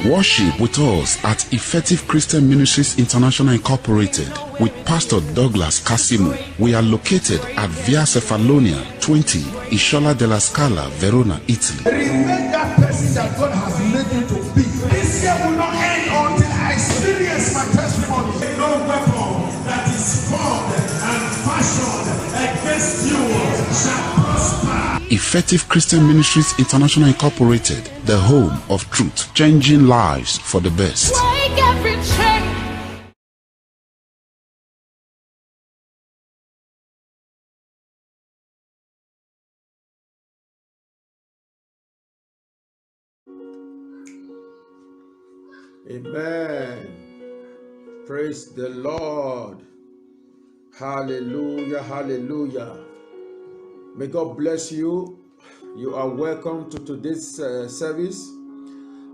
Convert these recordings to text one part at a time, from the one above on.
Worship with us at Effective Christian Ministries International Incorporated with Pastor Douglas Kasimu. We are located at Via Cefalonia 20, Ishola della Scala, Verona, Italy. Remain that person that God has made you to be. This year will not end until I experience my testimony. No weapon that is formed and fashioned against you shall prosper. Effective Christian Ministries International Incorporated, the home of truth, changing lives for the best. Break every chain. Amen. Praise the Lord. Hallelujah. Hallelujah. May God bless you. You are welcome to today's service.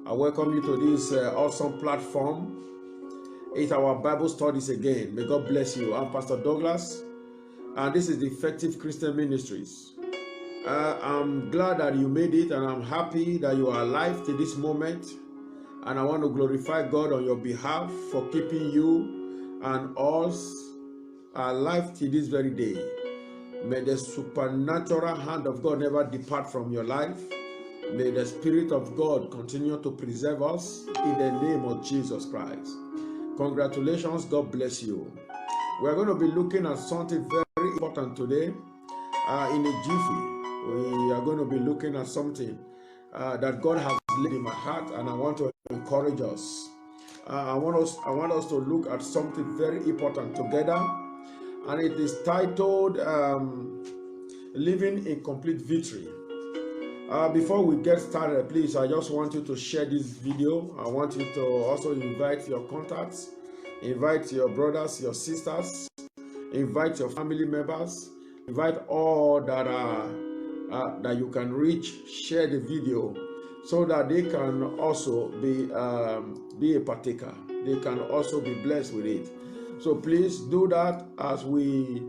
I welcome you to this awesome platform. It's our Bible studies again. May God bless you. I'm Pastor Douglas, and this is the Effective Christian Ministries. I'm glad that you made it, and I'm happy that you are alive to this moment. And I want to glorify God on your behalf for keeping you and us alive to this very day. May the supernatural hand of God never depart from your life. May the Spirit of God continue to preserve us in the name of Jesus Christ. Congratulations. God bless you. We're going to be looking at something very important today. In a jiffy, we are going to be looking at something that God has laid in my heart, and I want to encourage us. I want us to look at something very important together, and it is titled Living in Complete Victory. Before we get started, please, I just want you to share this video. I want you to also invite your contacts, invite your brothers, your sisters, invite your family members, invite all that that you can reach. Share the video so that they can also be a partaker. They can also be blessed with it. So please do that. As we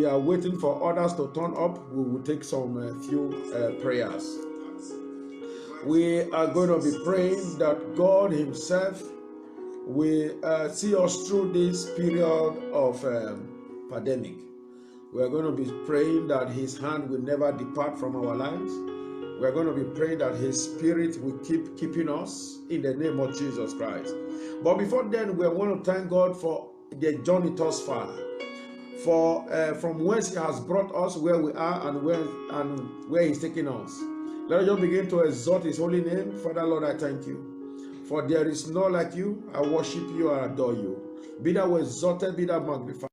are waiting for others to turn up, we will take some few prayers. We are going to be praying that God Himself will see us through this period of pandemic. We are going to be praying that His hand will never depart from our lives. We are going to be praying that His Spirit will keep keeping us in the name of Jesus Christ. But before then, we want to thank God for the journey thus far, for from whence He has brought us where we are and where He's taking us. Let us just begin to exalt His holy name. Father, Lord, I thank you. For there is none like you. I worship you and adore you. Be thou exalted, be thou magnified.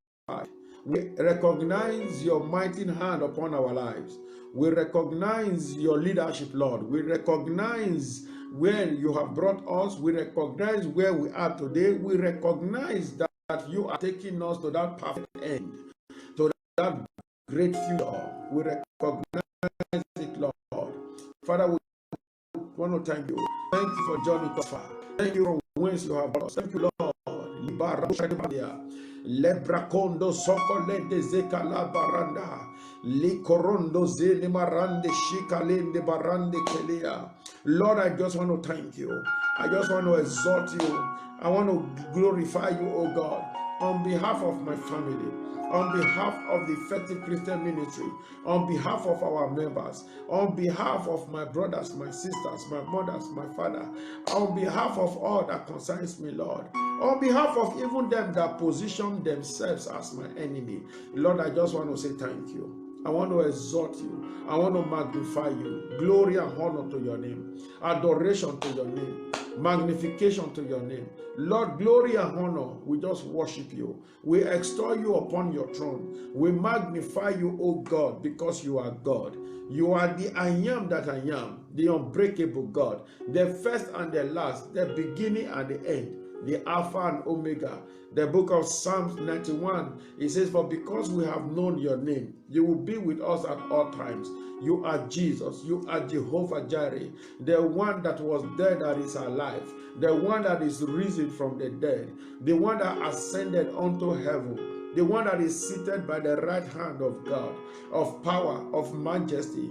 We recognize your mighty hand upon our lives. We recognize your leadership, Lord. We recognize where you have brought us. We recognize where we are today. We recognize that you are taking us to that perfect end, to that great future. We recognize it, Lord. Father, we want to thank you. Thank you for journey so far. Thank you for whence you have brought us. Thank you, Lord. Lebracondo sokole de zekala baranda likorondo zele marande shikalende barande kelea. Lord, I just want to thank you. I just want to exalt you. I want to glorify you, oh God, on behalf of my family, on behalf of the Effective Christian Ministry, on behalf of our members, on behalf of my brothers, my sisters, my mothers, my father, on behalf of all that concerns me, Lord, on behalf of even them that position themselves as my enemy. Lord, I just want to say thank you. I want to exalt you. I want to magnify you. Glory and honor to your name. Adoration to your name. Magnification to your name. Lord, glory and honor. We just worship you. We extol you upon your throne. We magnify you, O God, because you are God. You are the I am that I am, the unbreakable God, the first and the last, the beginning and the end, the Alpha and Omega. The book of Psalms 91, it says, for because we have known your name, you will be with us at all times. You are Jesus. You are Jehovah Jireh, the one that was dead that is alive, the one that is risen from the dead, the one that ascended unto heaven, the one that is seated by the right hand of God, of power, of majesty,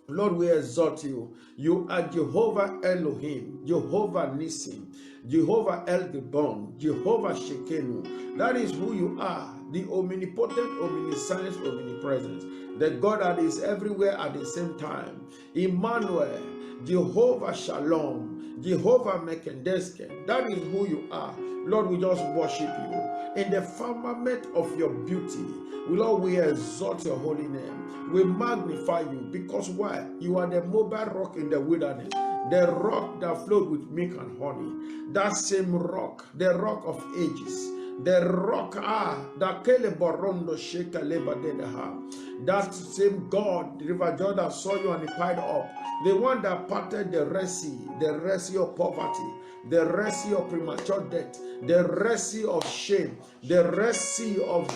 Lord, we exalt you. You are Jehovah Elohim, Jehovah Nissim, Jehovah El Gibon, Jehovah Shekenu. That is who you are, the omnipotent, omniscience, omnipresent, the God that is everywhere at the same time. Emmanuel, Jehovah Shalom, Jehovah Mekendesken. That is who you are. Lord, we just worship you. In the firmament of your beauty, Lord, we exalt your holy name. We magnify you because why? You are the mobile rock in the wilderness, the rock that flowed with milk and honey. That same rock, the rock of ages, the rock that that same God, the River Jordan saw you and he piled up. The one that parted the Red Sea of poverty, the Red Sea of premature death, the Red Sea of shame, the Red Sea of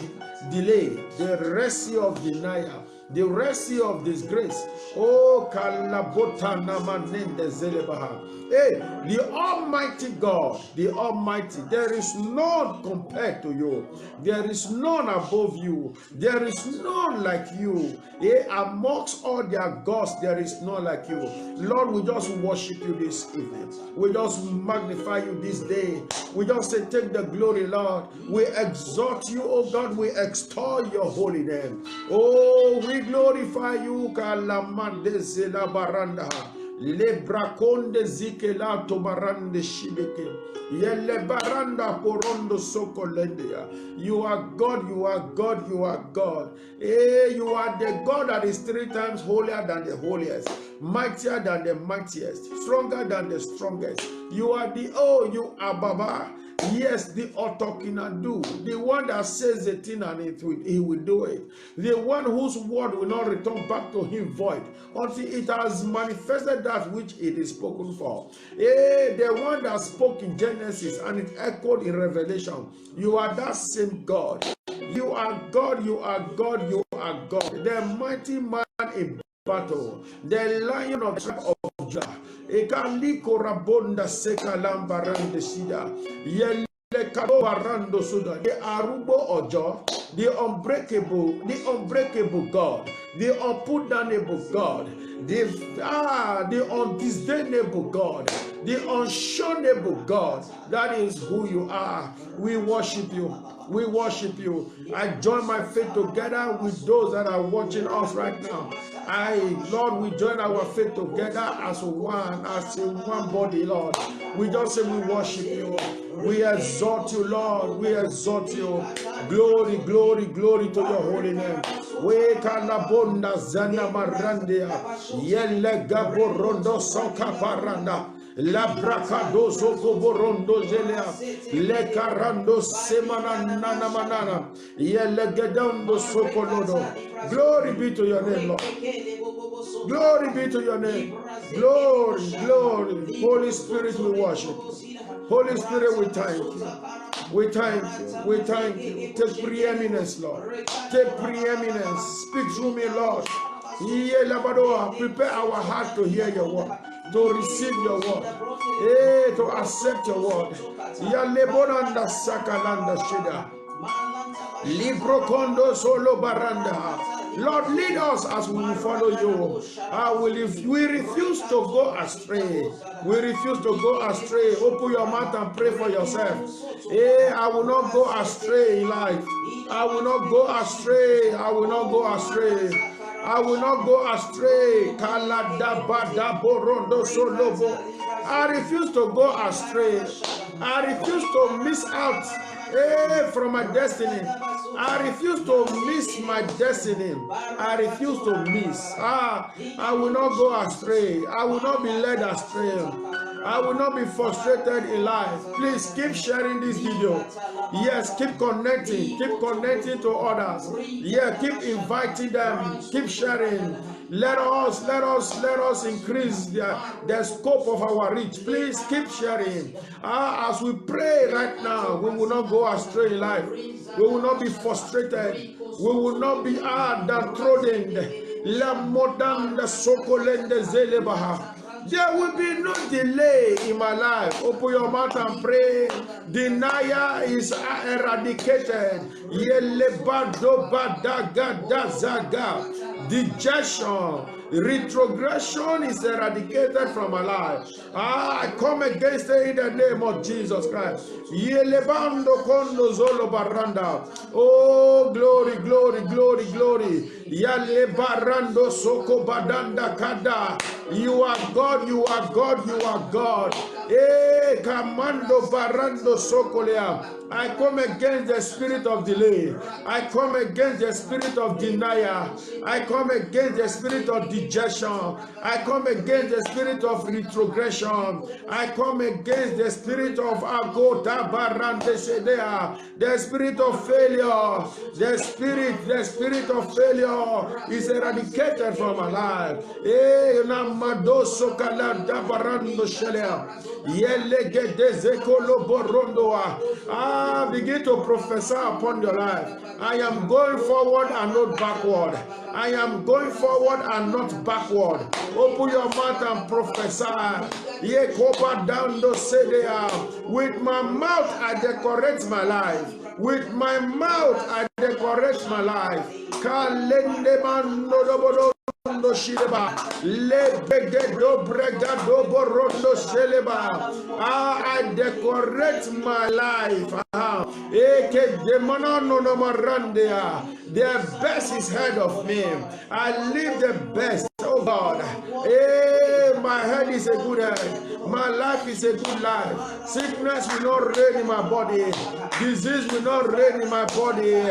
delay, the Red Sea of denial, the Red Sea of disgrace. Oh, Kalabotana Manende Zelebaha. Hey, the Almighty God, the Almighty, there is none compared to you. There is none above you. There is none like you. Hey, amongst all their gods, there is none like you. Lord, we just worship you this evening. We just magnify you this day. We just say, take the glory, Lord. We exalt you, oh God. We extol your holy name. Oh, we glorify you. Kalamande zela baranda. Le braconde zikela to barande shibeke. Yele baranda porondo sokolendia. You are God, you are God, you are God. Hey, you are the God that is 3 times holier than the holiest, mightier than the mightiest, stronger than the strongest. You are the, oh, you are Baba. Yes, the Otokinadu, the one that says the thing and he will do it. The one whose word will not return back to him void until it has manifested that which it is spoken for. The one that spoke in Genesis and it echoed in Revelation. You are that same God. You are God, you are God, you are God. The mighty man in battle, the Lion of the tribe of Judah. Ekaliko rabonda seka lambarande sida. Yele kado barando suda. The Arubo Ojo, the unbreakable God, the unputdownable God, the undisdainable God, the unshonable God. That is who you are. We worship you. We worship you. I join my faith together with those that are watching us right now. Lord, we join our faith together as one body, Lord. We just say we worship you. We exalt you, Lord. We exalt you. Glory, glory, glory to your holy name. We kalabonda zana marandia. Yele gaborondo soka paranda. La bracado socoborondo gelea, le carando semana nana manana, yele gedando socolodo. Glory be to your name, Lord. Glory be to your name. Glory, glory. Holy Spirit, we worship. Holy Spirit, we thank you. We thank you. We thank you. Take preeminence, Lord. Take preeminence. Speak through me, Lord. Prepare our heart to hear your word, to receive your word, to accept your word. Yalebonanda sakalanda shida. Libro kondo solo baranda. Lord, lead us as we will follow you. We refuse to go astray. We refuse to go astray. Open your mouth and pray for yourself. I will not go astray in life. I will not go astray. I will not go astray. I will not go astray. I refuse to go astray. I refuse to miss out from my destiny. I refuse to miss my destiny. I refuse to miss. I will not go astray. I will not be led astray. I will not be frustrated in life. Please keep sharing this video. Yes, keep connecting to others. Yeah, keep inviting them. Keep sharing. Let us increase the scope of our reach. Please keep sharing. As we pray right now, we will not go astray in life. We will not be frustrated. We will not be downtrodden. La modanda sokolende zelebaha. There will be no delay in my life. Open your mouth and pray. Denial is eradicated. Yelebado badaga dazaga. Dejection, retrogression is eradicated from my life. I come against it in the name of Jesus Christ. Yelebando kondo zolo baranda. Oh, glory, glory, glory, glory. Yale barando soko badanda kada. You are God, you are God, you are God. Eh, Kamando Barando Sokolea. I come against the spirit of delay. I come against the spirit of denial. I come against the spirit of dejection. I come against the spirit of retrogression. I come against the spirit of Agota Barante Sedea. The spirit of failure. The spirit of failure is eradicated from my life. Eh, Namado Sokala Dabarando Shelea. Begin to prophesy upon your life. I am going forward and not backward. I am going forward and not backward. Open your mouth and prophesy. With my mouth I decorate my life. With my mouth I decorate my life. I decorate my life. The best is ahead of me. I live the best. Oh God. My head is a good head. My life is a good life. Sickness will not reign in my body. Disease will not reign in my body.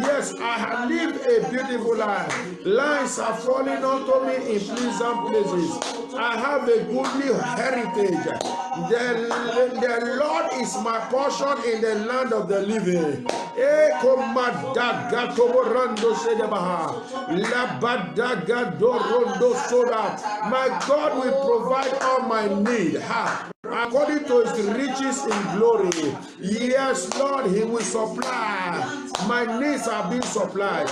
Yes, I have lived a beautiful life. Lines are falling onto me in pleasant places. I have a goodly heritage. The Lord is my portion in the land of the living. My God will provide all my need according to his riches in glory. Yes, Lord, he will supply. My needs are being supplied.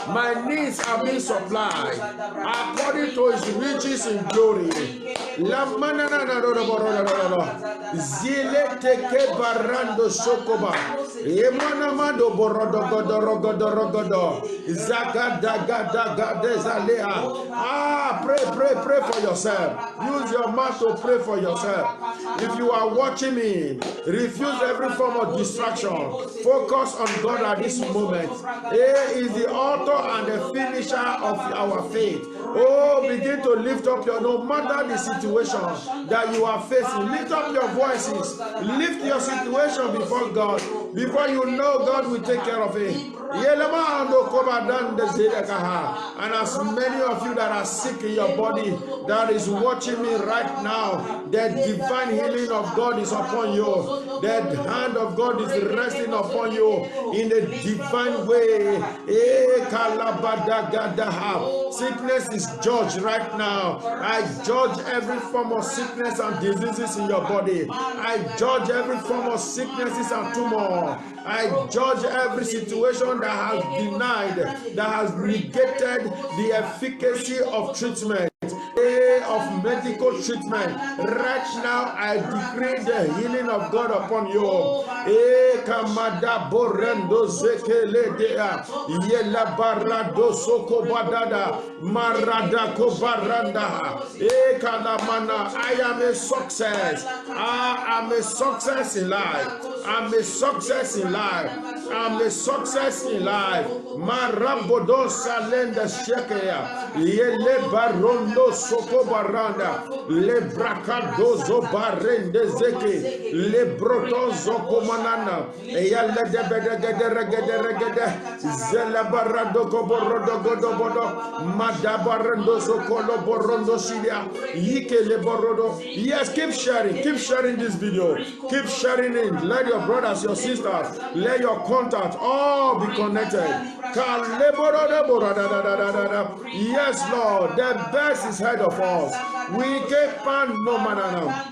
My needs are being supplied according to his riches in glory. Zile teke barando sokoba. Emanamado borodogodorogodorogodo. Zagadagadagadezalea. Pray for yourself. Use your mouth to pray for yourself. If you are watching me, refuse every form of distraction. Focus on God at this moment. He is the author and the finisher of our faith. Oh, begin to lift up your, no matter the situation that you are facing, lift up your voices, lift your situation before God. Before you know, God will take care of it. And as many of you that are sick in your body, that is watching me right now, the divine healing of God is upon you. The hand of God is resting upon you in a divine way. Sickness is judged right now. I judge every form of sickness and diseases in your body. I judge every form of sicknesses and tumor. I judge every situation that has denied, that has negated the efficacy of treatment, of medical treatment. Right now, I decree the healing of God upon you. Kamada borendo zekele dea yela barado soko badada marada ko baranda kalamana. I am a success. I am a success in life. I'm a success in life. I'm a success in life. Marambodo salenda shekea yele barondo soko baranda le brakadozo barende zeke le brotozo komanana eyalla de regede zela barado koborodo godobodo madabarando sokolo borondo silia yike le borodo. Yes, keep sharing this video, keep sharing it. Let your brothers, your sisters, let your contacts all be connected. Yes, Lord, the best is ahead of us. We get pan no manana.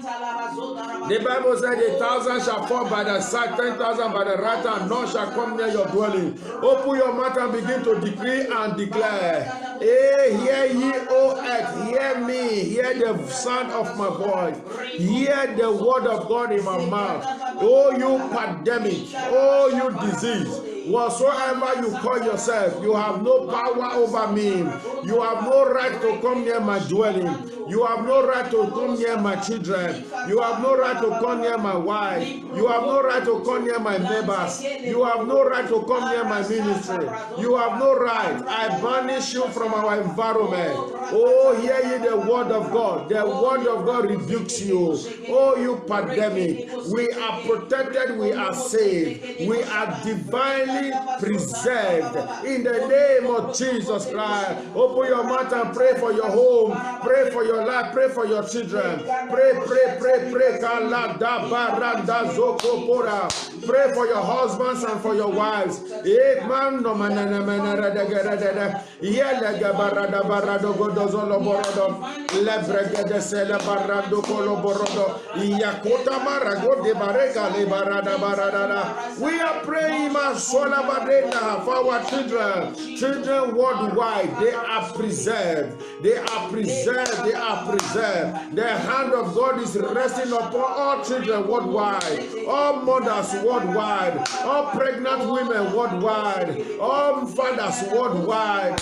The Bible said 1,000 shall fall by the side, 10,000 by the right hand, none shall come near your dwelling. Open your mouth and begin to decree and declare. Hey, hear ye, O earth, hear me, hear the sound of my voice, hear the word of God in my mouth. Oh, you pandemic, oh, you disease. Whatsoever you call yourself, you have no power over me. You have no right to come near my dwelling. You have no right to come near my children. You have no right to come near my wife. You have no right to come near my neighbors. You have no right to come near my ministry. You have no right. I banish you from our environment. Oh, hear ye the word of God. The word of God rebukes you. Oh, you pandemic. We are protected. We are saved. We are divinely preserved in the name of Jesus Christ. Open your mouth and pray for your home, pray for your life, pray for your children. Pray. Pray for your husbands and for your wives. We are praying for our children worldwide. They are preserved. They are preserved. They are preserved. The hand of God is resting upon all children worldwide, all mothers worldwide, all pregnant women worldwide, all fathers worldwide,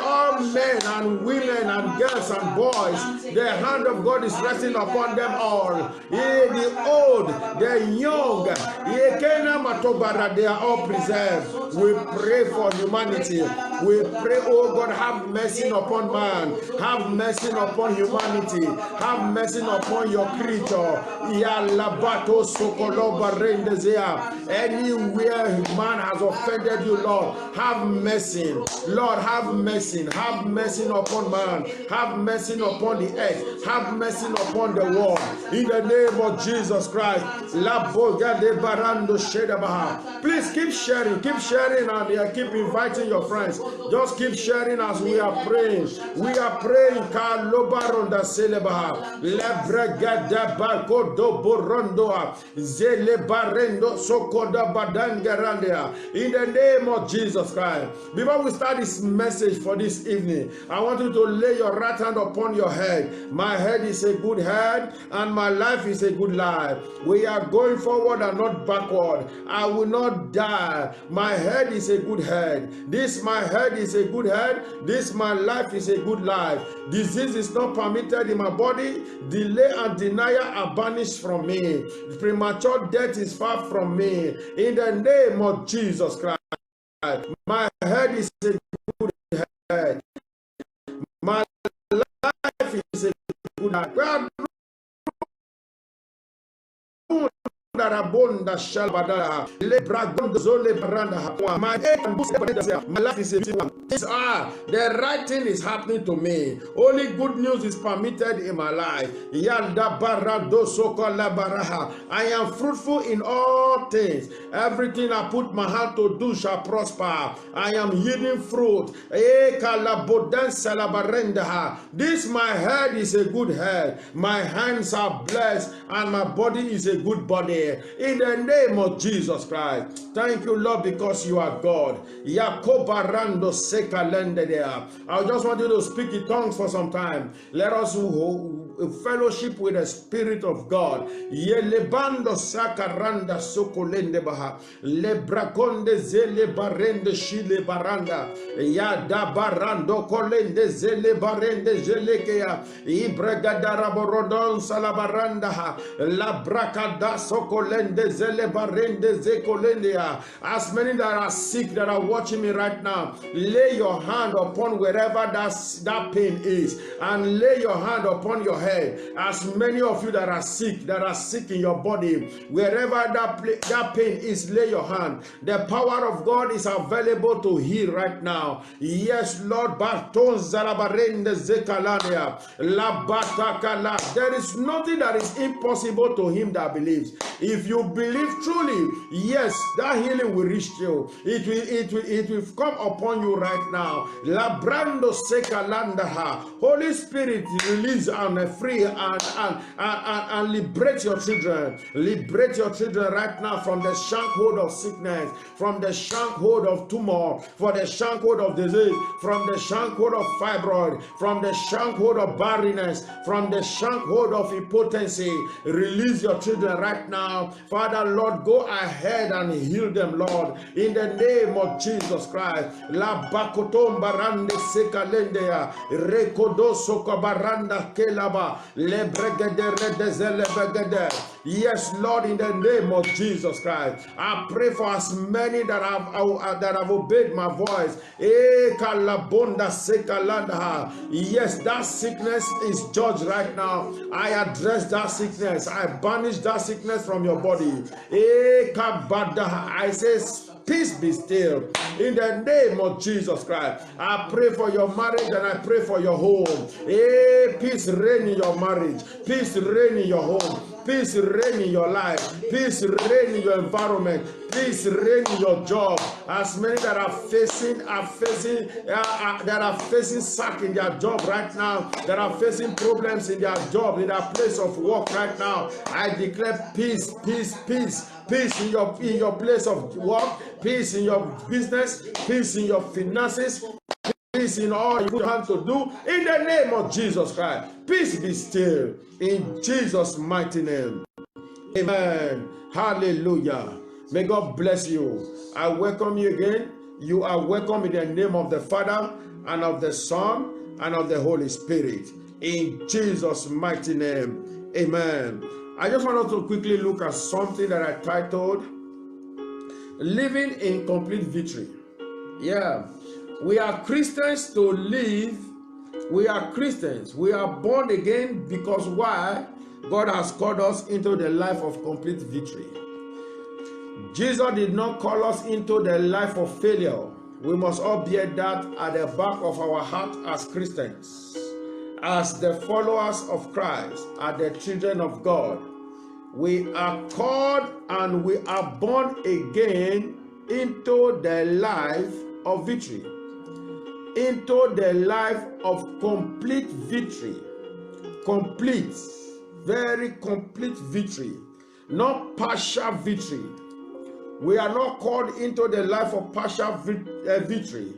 all men and women and girls and boys. The hand of God is resting upon them all. The old, the young, they are all preserved. We pray for humanity. We pray, oh God, have mercy upon man. Have mercy upon humanity. Have mercy upon your creature. Anywhere man has offended you, Lord, have mercy. Lord, have mercy. Have mercy upon man. Have mercy upon the earth. Have mercy upon the world. In the name of Jesus Christ. Please keep sharing and keep inviting your friends. Just keep sharing as we are praying. We are praying. In the name of Jesus Christ. Before we start this message for this evening, I want you to lay your right hand upon your head. My head is a good head and my life is a good life. We are going forward and not backward. I will not die. My head is a good head. This my head is a good head. This my life is a good life. Disease is not permitted in my body. Delay and denial are banished from me. Premature death is far from me. In the name of Jesus Christ. My head is a good head. My life is a good life. My life is a one. The right thing is happening to me. Only good news is permitted in my life. I am fruitful in all things. Everything I put my hand to do shall prosper. I am yielding fruit. This my head is a good head. My hands are blessed and my body is a good body. In the name of Jesus Christ. Thank you, Lord, because you are God. I just want you to speak in tongues for some time. Let us fellowship with the Spirit of God. Yelebando sakaranda sokolende baha. Lebrakonde zele barende shile baranda. Yada barando kolende zele barende jelekea. Ibregadara borodon salabaranda ha. La brakada sokolende zele barende zekolendea. As many that are sick that are watching me right now, lay your hand upon wherever that pain is, and lay your hand upon your head. As many of you that are sick in your body, wherever that pain is, lay your hand. The power of God is available to heal right now. Yes, Lord. There is nothing that is impossible to him that believes. If you believe truly, yes, that healing will reach you. It will come upon you right now. Labrando sekalandaha. Holy Spirit, release and free and liberate your children. Liberate your children right now from the shankhold of sickness, from the shankhold of tumor, for the shankhold of disease, from the shankhold of fibroid, from the shankhold of barrenness, from the shankhold of impotency. Release your children right now. Father, Lord, go ahead and heal them, Lord, in the name of Jesus Christ. La bakotom barande sekalendea rekodoso kobaranda kelaba lebregede redezele begede. Yes, Lord, in the name of Jesus Christ, I pray for as many that have obeyed my voice. Yes, that sickness is judged right now. I address that sickness. I banish that sickness from your body. I say, peace be still in the name of Jesus Christ. I pray for your marriage and I pray for your home. Peace reign in your marriage. Peace reign in your home. Peace reign in your life. Peace reign in your environment. Peace reign in your job. As many that are facing sack in their job right now, that are facing problems in their job, in their place of work right now, I declare peace, peace, peace. Peace in your place of work, peace in your business, peace in your finances, peace in all you have to do, in the name of Jesus Christ. Peace be still in Jesus' mighty name. Amen. Hallelujah. May God bless you. I welcome you again. You are welcome in the name of the Father and of the Son and of the Holy Spirit. In Jesus' mighty name. Amen. I just want us to quickly look at something that I titled Living in Complete Victory. Yeah. We are Christians to live. We are Christians. We are born again because why? God has called us into the life of complete victory. Jesus did not call us into the life of failure. We must all bear that at the back of our heart as Christians. As the followers of Christ, as the children of God, we are called and we are born again into the life of victory, into the life of complete victory, complete, very complete victory, not partial victory. We are not called into the life of partial victory.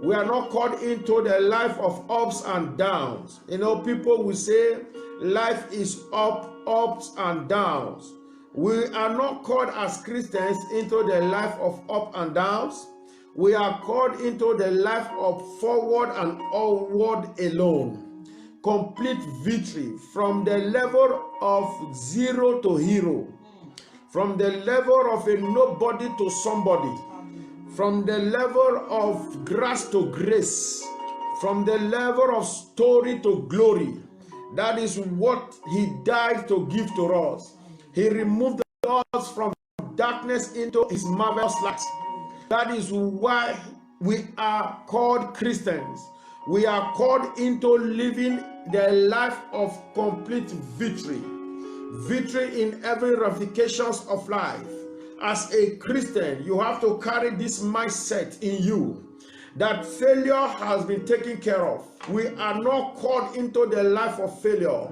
We are not called into the life of ups and downs. You know, people will say life is ups and downs. We are not called as Christians into the life of up and downs. We are called into the life of forward and onward alone. Complete victory from the level of zero to hero. From the level of a nobody to somebody. From the level of grass to grace. From the level of story to glory. That is what he died to give to us. He removed us from darkness into his marvelous light. That is why we are called Christians. We are called into living the life of complete victory. Victory in every ramifications of life. As a Christian, you have to carry this mindset in you that failure has been taken care of. We are not called into the life of failure.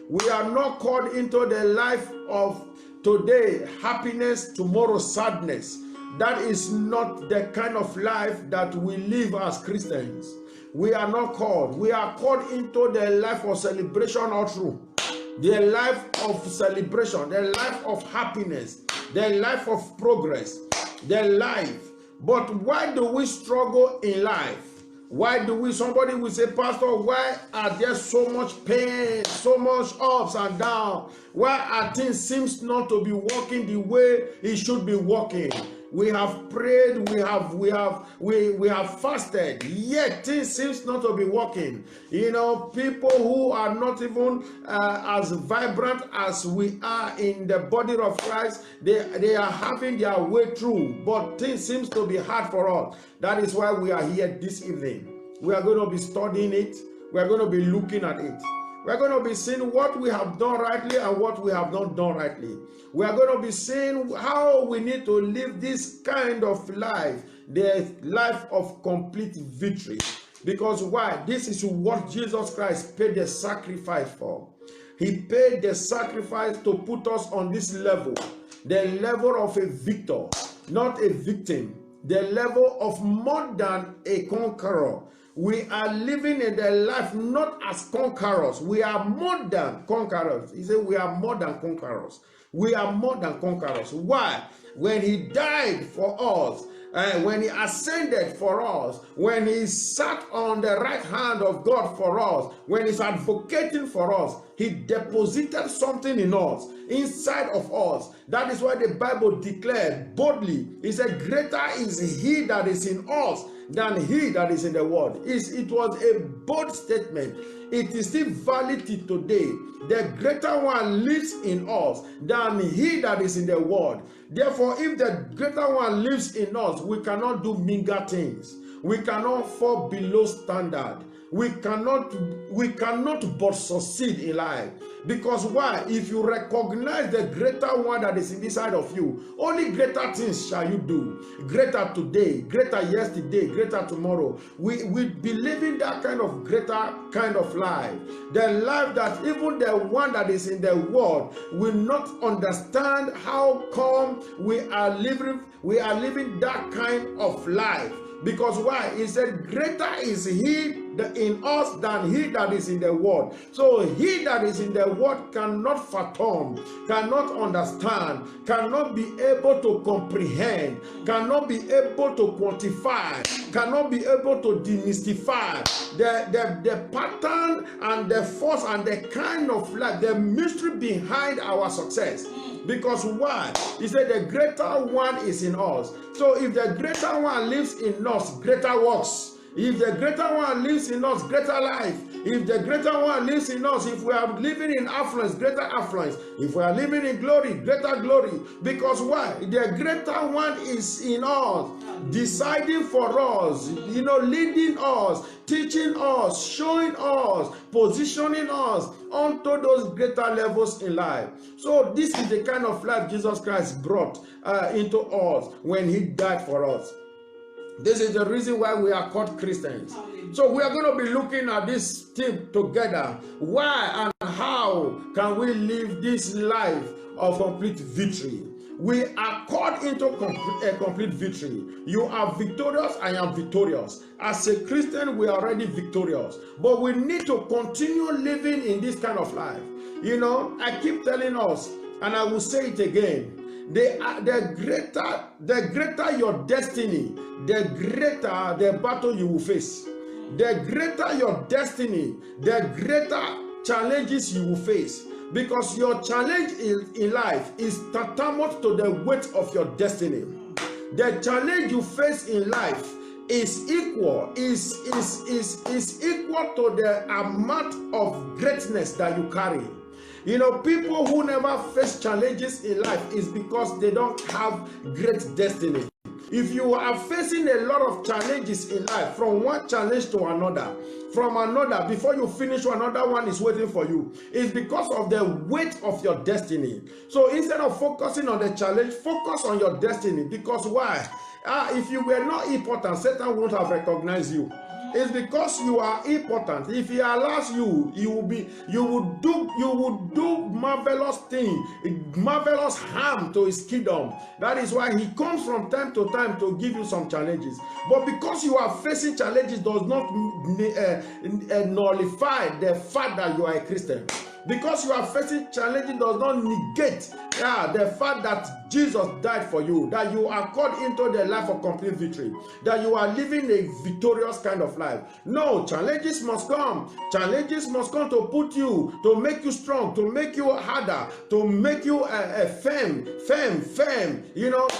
We are not called into the life of today happiness, tomorrow sadness. That is not the kind of life that we live as Christians. We are not called. We are called into the life of celebration all through. The life of celebration, the life of happiness, the life of progress, the life. But why do we struggle in life? Why do we, somebody will say, Pastor, why are there so much pain, so much ups and downs? Why are things seems not to be working the way it should be working? We have prayed, we have fasted, yet things seems not to be working. You know, people who are not even as vibrant as we are in the body of Christ, they are having their way through, but things seems to be hard for us. That is why we are here this evening. We are going to be studying it. We are going to be looking at it. We're going to be seeing what we have done rightly and what we have not done rightly. We are going to be seeing how we need to live this kind of life, the life of complete victory. Because why? This is what Jesus Christ paid the sacrifice for. He paid the sacrifice to put us on this level, the level of a victor, not a victim, the level of more than a conqueror. We are living in the life not as conquerors. We are more than conquerors. He said we are more than conquerors. We are more than conquerors. Why? When he died for us, when he ascended for us, when he sat on the right hand of God for us, when he's advocating for us, he deposited something in us, inside of us. That is why the Bible declared boldly, he said, greater is he that is in us than he that is in the world. It was a bold statement. It is still valid today. The greater one lives in us than he that is in the world. Therefore, if the greater one lives in us, we cannot do meager things. We cannot fall below standard. We cannot but succeed in life. Because why? If you recognize the greater one that is inside of you, only greater things shall you do. Greater today, greater yesterday, greater tomorrow. We believe in that kind of greater kind of life. The life that even the one that is in the world will not understand how come we are living that kind of life. Because why? He said, greater is he in us than he that is in the world. So he that is in the world cannot fathom, cannot understand, cannot be able to comprehend, cannot be able to quantify, cannot be able to demystify the pattern and the force and the kind of life, the mystery behind our success. Because why? He said the greater one is in us. So if the greater one lives in us, greater works. If the greater one lives in us, greater life. If the greater one lives in us, if we are living in affluence, greater affluence. If we are living in glory, greater glory. Because why? The greater one is in us, deciding for us, leading us, teaching us, showing us, positioning us onto those greater levels in life. So this is the kind of life Jesus Christ brought into us when he died for us. This is the reason why we are called Christians. So we are going to be looking at this thing together. Why and how can we live this life of complete victory? We are called into a complete victory. You are victorious, I am victorious. As a Christian, we are already victorious. But we need to continue living in this kind of life. I keep telling us, and I will say it again, the greater your destiny, the greater the battle you will face. The greater your destiny, the greater challenges you will face. Because your challenge in life is tantamount to the weight of your destiny. The challenge you face in life is equal to the amount of greatness that you carry. People who never face challenges in life is because they don't have great destiny. If you are facing a lot of challenges in life, from one challenge to another, from another, before you finish, another one is waiting for you, it's because of the weight of your destiny. So instead of focusing on the challenge, focus on your destiny. Because why? If you were not important, Satan wouldn't have recognized you. It's because you are important. If he allows you, you would do marvelous things, marvelous harm to his kingdom. That is why he comes from time to time to give you some challenges. But because you are facing challenges does not nullify the fact that you are a Christian. Because you are facing challenges does not negate the fact that Jesus died for you, that you are called into the life of complete victory, that you are living a victorious kind of life. No, challenges must come. Challenges must come to put you, to make you strong, to make you harder, to make you firm.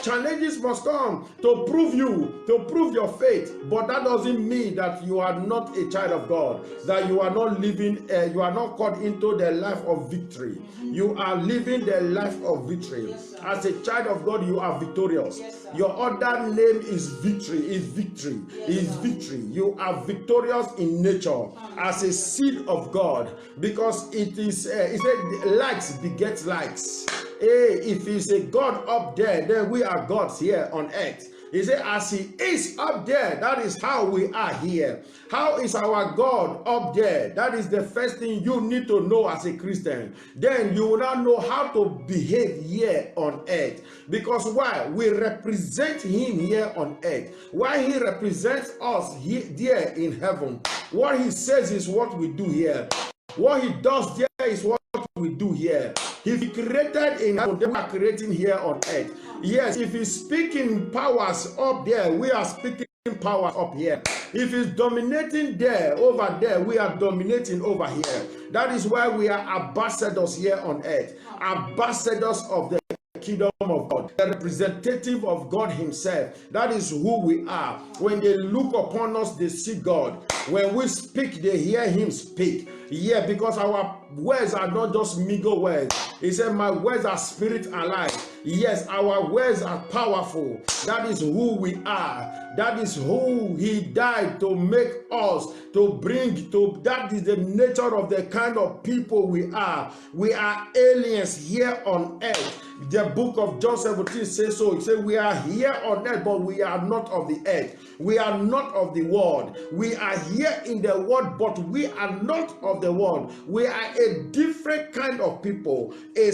Challenges must come to prove your faith. But that doesn't mean that you are not a child of God, that you are not living, you are not called into the life of victory. You are living the life of victory. Yes, as a child of God, you are victorious. Yes, your other name is victory, is victory, yes, is victory. You are are victorious in nature as a seed of God, because it is, it said, likes beget likes. If he's a God up there, then we are gods here on earth. He said, as he is up there, that is how we are here. How is our God up there? That is the first thing you need to know as a Christian. Then you will not know how to behave here on earth. Because why? We represent him here on earth. Why he represents us here, there in heaven. What he says is what we do here. What he does there is what we do here. If he created in heaven, they are creating here on earth. Yes, if he's speaking powers up there, we are speaking power up here. If he's dominating there, over there, we are dominating over here. That is why we are ambassadors here on earth. Ambassadors of the kingdom of God, the representative of God himself. That is who we are. When they look upon us, they see God. When we speak, they hear him speak. Yeah, because our words are not just meager words. He said, my words are spirit and life. Yes, our words are powerful. That is who we are. That is who he died to make us, to bring to. That is the nature of the kind of people we are. We are aliens here on earth. The book of John 17 says so. It says we are here on earth, but we are not of the earth. We are not of the world. We are here in the world, but we are not of the world. We are a different kind of people, a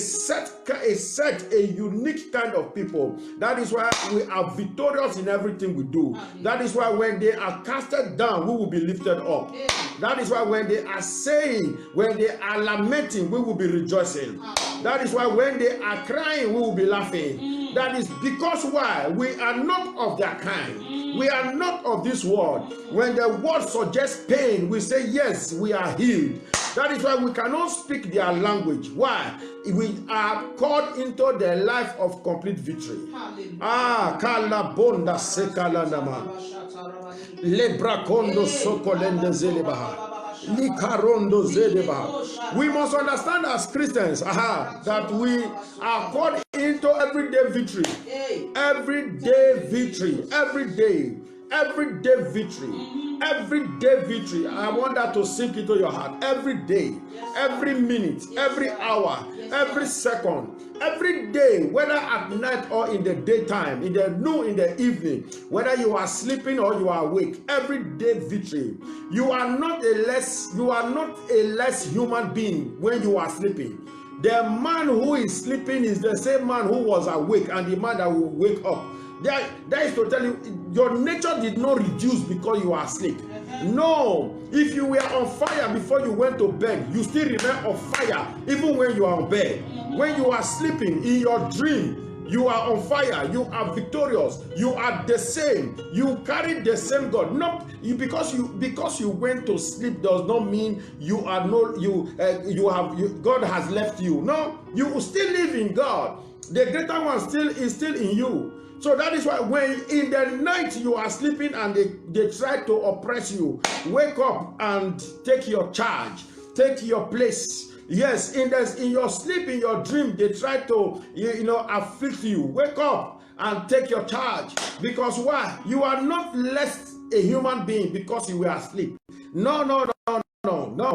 unique kind of people. That is why we are victorious in everything we do. That is why when they are casted down, we will be lifted up. That is why when they are saying, when they are lamenting, we will be rejoicing. That is why when they are crying, we will be laughing. That is because why? We are not of their kind. We are not of this world. When the word suggests pain, we say, yes, we are healed. That is why we cannot speak their language. Why? We are called into the life of complete victory. Kalabonda sekalanama. Lebrakondo sokolende zelebaha. Likarondo zedebaha. We must understand as Christians that we are called into everyday victory. Everyday victory. Everyday victory. Everyday victory. I want that to sink into your heart. Every day, every minute, every hour, every second, every day, whether at night or in the daytime, in the noon, in the evening, whether you are sleeping or you are awake, everyday victory. You are not a less human being when you are sleeping. The man who is sleeping is the same man who was awake, and the man that will wake up. That is to tell you, your nature did not reduce because you are asleep. No, if you were on fire before you went to bed, you still remain on fire even when you are on bed. When you are sleeping in your dream, you are on fire. You are victorious. You are the same. You carry the same God. Not because you went to sleep does not mean you are God has left you. No, you still live in God. The greater one is still in you. So that is why when in the night you are sleeping and they try to oppress you, wake up and take your charge, take your place. Yes, in your sleep, in your dream, they try to afflict you. Wake up and take your charge. Because why? You are not less a human being because you were asleep. No.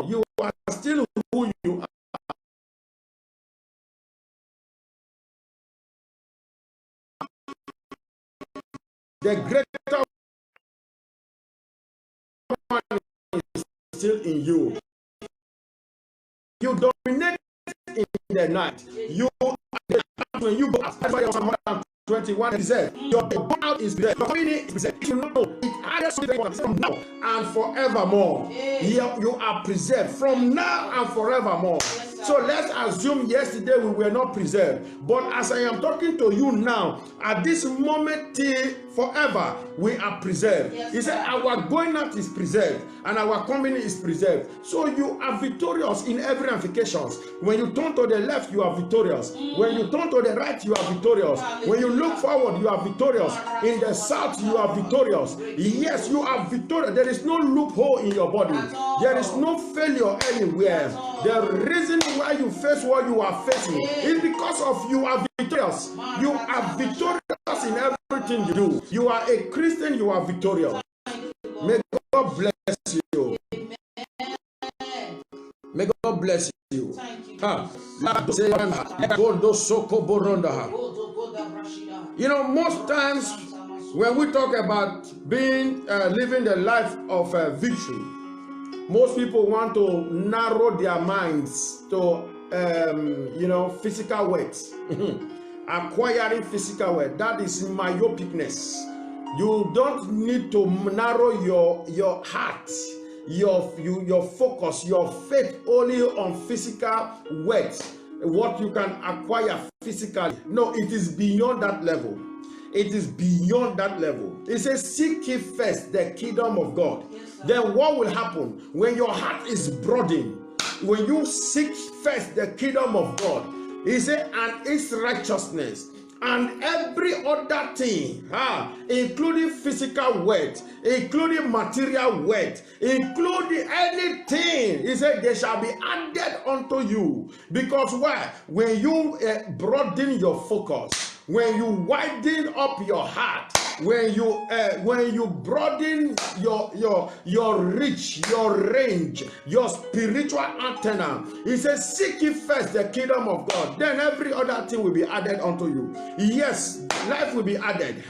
You are still who you are. The greater one is still in you. You dominate in the night. When you go after Psalm 121, he said, your burnout is there. Your coming is there. You know, it adds something from now and forevermore. You are preserved from now and forevermore. So let's assume yesterday we were not preserved. But as I am talking to you now, at this moment till forever, we are preserved. He said our going out is preserved and our coming is preserved. So you are victorious in every ramifications. When you turn to the left, you are victorious. When you turn to the right, you are victorious. When you look forward, you are victorious. In the south, you are victorious. Yes, you are victorious. There is no loophole in your body. There is no failure anywhere. The reason why you face what you are facing is because of you are victorious. You are victorious in everything you do. You are a Christian, you are victorious. May God bless you. May God bless you. You know, most times when we talk about living the life of victory, most people want to narrow their minds to physical words. Acquiring physical wealth, that is myopicness. You don't need to narrow your heart, your focus, your faith only on physical wealth, what you can acquire physically. No, it is beyond that level. It is beyond that level. It says, seek ye first the kingdom of God. Yes, then what will happen when your heart is broadened? When you seek first the kingdom of God, he said, and its righteousness, and every other thing, including physical wealth, including material wealth, including anything, he said, they shall be added unto you. Because why? When you broaden your focus, when you widen up your heart, when you broaden your reach, your range, your spiritual antenna, he says, seek ye first the kingdom of God, then every other thing will be added unto you. Yes, life will be added.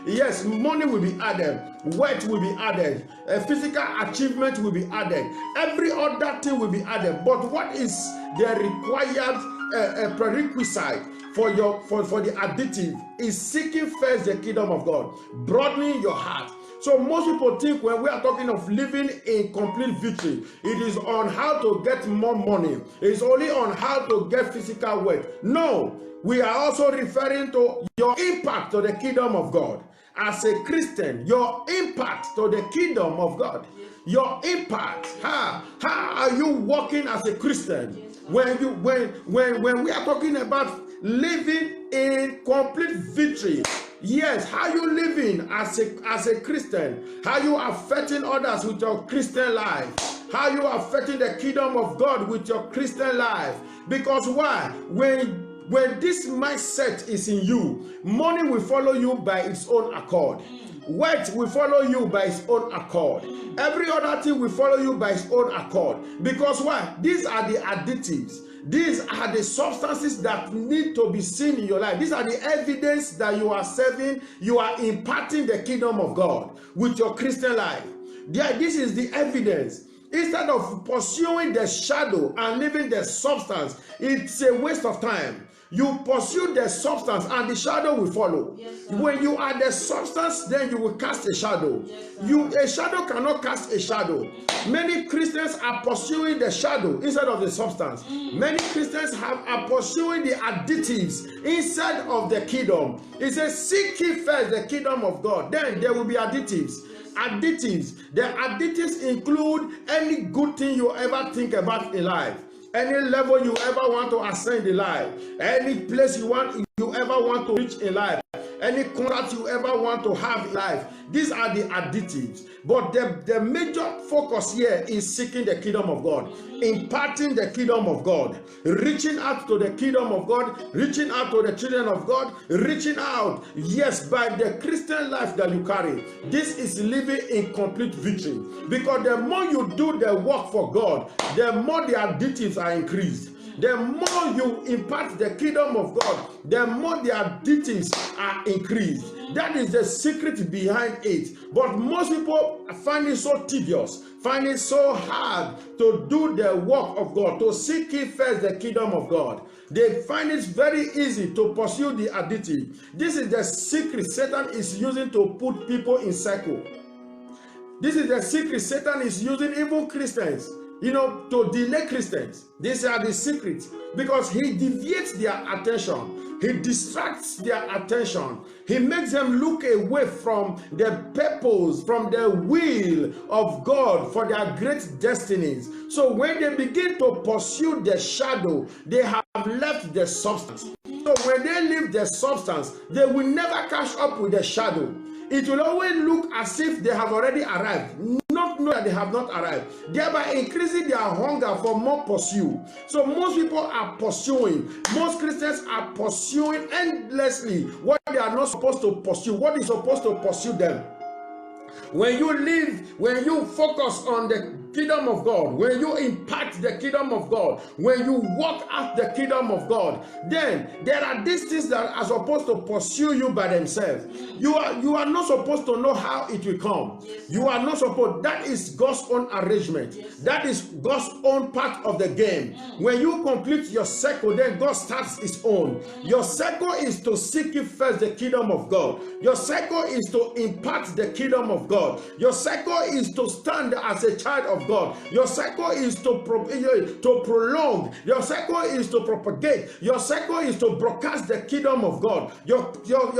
Yes, money will be added, wealth will be added, physical achievement will be added, every other thing will be added. But what is the required prerequisite for the additive is seeking first the kingdom of God, broadening your heart. So most people think when we are talking of living in complete victory, it is on how to get more money. It's only on how to get physical wealth. No, we are also referring to your impact to the kingdom of God. As a Christian, your impact to the kingdom of God. Your impact. How are you walking as a Christian? When we are talking about living in complete victory, yes, how you living as a Christian, how you affecting others with your Christian life, how you affecting the kingdom of God with your Christian life. Because why? When this mindset is in you, money will follow you by its own accord. Wealth will follow you by its own accord. Every other thing will follow you by its own accord. Because why? These are the additives. These are the substances that need to be seen in your life. These are the evidence that you are serving, you are imparting the kingdom of God with your Christian life. This is the evidence. Instead of pursuing the shadow and leaving the substance, it's a waste of time. You pursue the substance and the shadow will follow. Yes, when you are the substance, then you will cast a shadow. Yes, a shadow cannot cast a shadow. Many Christians are pursuing the shadow instead of the substance. Many Christians are pursuing the additives instead of the kingdom. It says, seek ye first the kingdom of God, then there will be additives. Additives. The additives include any good thing you ever think about in life. Any level you ever want to ascend in life, any place you ever want to reach in life, any contract you ever want to have in life, these are the additives. But the major focus here is seeking the kingdom of God, imparting the kingdom of God, reaching out to the kingdom of God, reaching out to the children of God, reaching out, yes, by the Christian life that you carry. This is living in complete victory. Because the more you do the work for God, the more the additives are increased. The more you impart the kingdom of God, the more the additives are increased. That is the secret behind it. But most people find it so tedious, find it so hard to do the work of God, to seek ye first the kingdom of God. They find it very easy to pursue the additive. This is the secret Satan is using to put people in circle. This is the secret Satan is using even Christians, to delay Christians. These are the secrets, because he deviates their attention. He distracts their attention. He makes them look away from the purpose, from the will of God for their great destinies. So when they begin to pursue the shadow, they have left the substance. So when they leave the substance, they will never catch up with the shadow. It will always look as if they have already arrived, not know that they have not arrived, thereby increasing their hunger for more pursuit. So most people are pursuing, most Christians are pursuing endlessly what they are not supposed to pursue, what is supposed to pursue them. When you live, when you focus on the kingdom of God, when you impact the kingdom of God, when you walk out the kingdom of God, then there are these things that are supposed to pursue you by themselves. You are not supposed to know how it will come. You are not supposed. That is God's own arrangement. That is God's own part of the game. When you complete your circle, then God starts his own. Your circle is to seek ye first the kingdom of God. Your circle is to impart the kingdom of God. Your circle is to stand as a child of God. Your cycle is to prolong. Your cycle is to propagate. Your cycle is to broadcast the kingdom of God. Your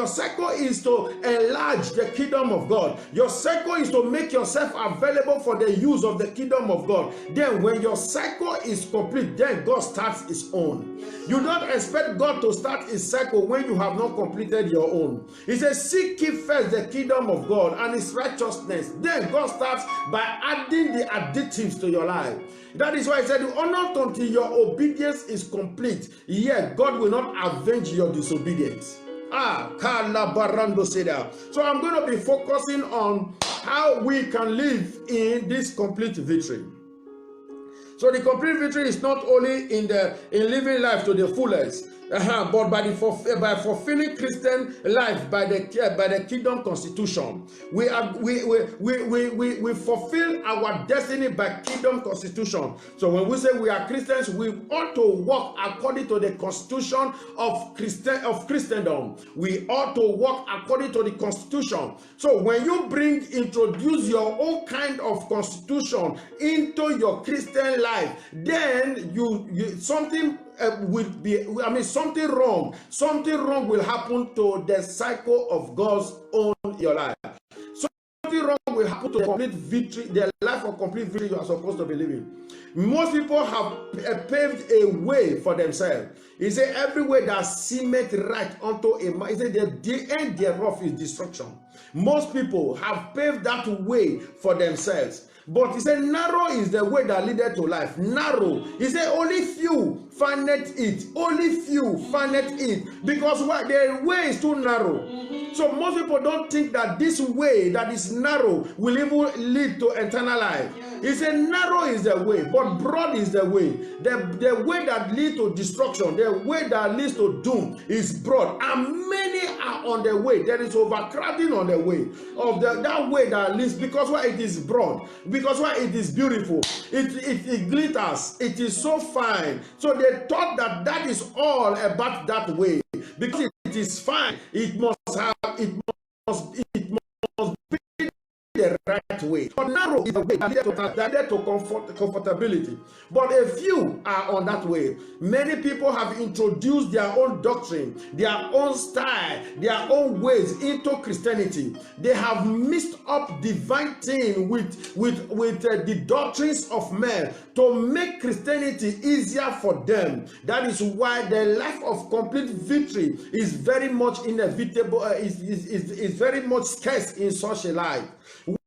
cycle is to enlarge the kingdom of God. Your cycle is to make yourself available for the use of the kingdom of God. Then when your cycle is complete, then God starts his own. You don't expect God to start his cycle when you have not completed your own. He says, seek ye first the kingdom of God and his righteousness. Then God starts by adding the additives to your life. That is why I said, honor until your obedience is complete. Yet God will not avenge your disobedience. Kala Barando said that. So I'm going to be focusing on how we can live in this complete victory. So the complete victory is not only in living life to the fullest, but by fulfilling Christian life by the kingdom constitution. We fulfill our destiny by kingdom constitution. So when we say we are Christians, we ought to walk according to the constitution of Christendom. We ought to walk according to the constitution. So when you introduce your own kind of constitution into your Christian life, then something something wrong will happen to the cycle of God's own your life. Something wrong will happen to the complete victory, the life of complete victory you are supposed to be living. Most people have paved a way for themselves. He said, every way that seemeth right unto a man, he said, the end thereof is destruction. Most people have paved that way for themselves. But he said, narrow is the way that leadeth to life. Narrow. He said, only few findeth it. Only few findeth it. Because what? The way is too narrow. So most people don't think that this way that is narrow will even lead to eternal life. He said, narrow is the way, but broad is the way. The way that leads to destruction, the way that leads to doom is broad. And many are on the way. There is overcrowding on the way of that way that leads, because why it is broad, because why it is beautiful, it glitters, it is so fine. So they thought that is all about that way. Because it is fine, it must be the right way. But narrow is the way that leads to comfortability. But a few are on that way. Many people have introduced their own doctrine, their own style, their own ways into Christianity. They have mixed up divine thing with the doctrines of men to make Christianity easier for them. That is why the life of complete victory is very much inevitable, is very much scarce in such a life.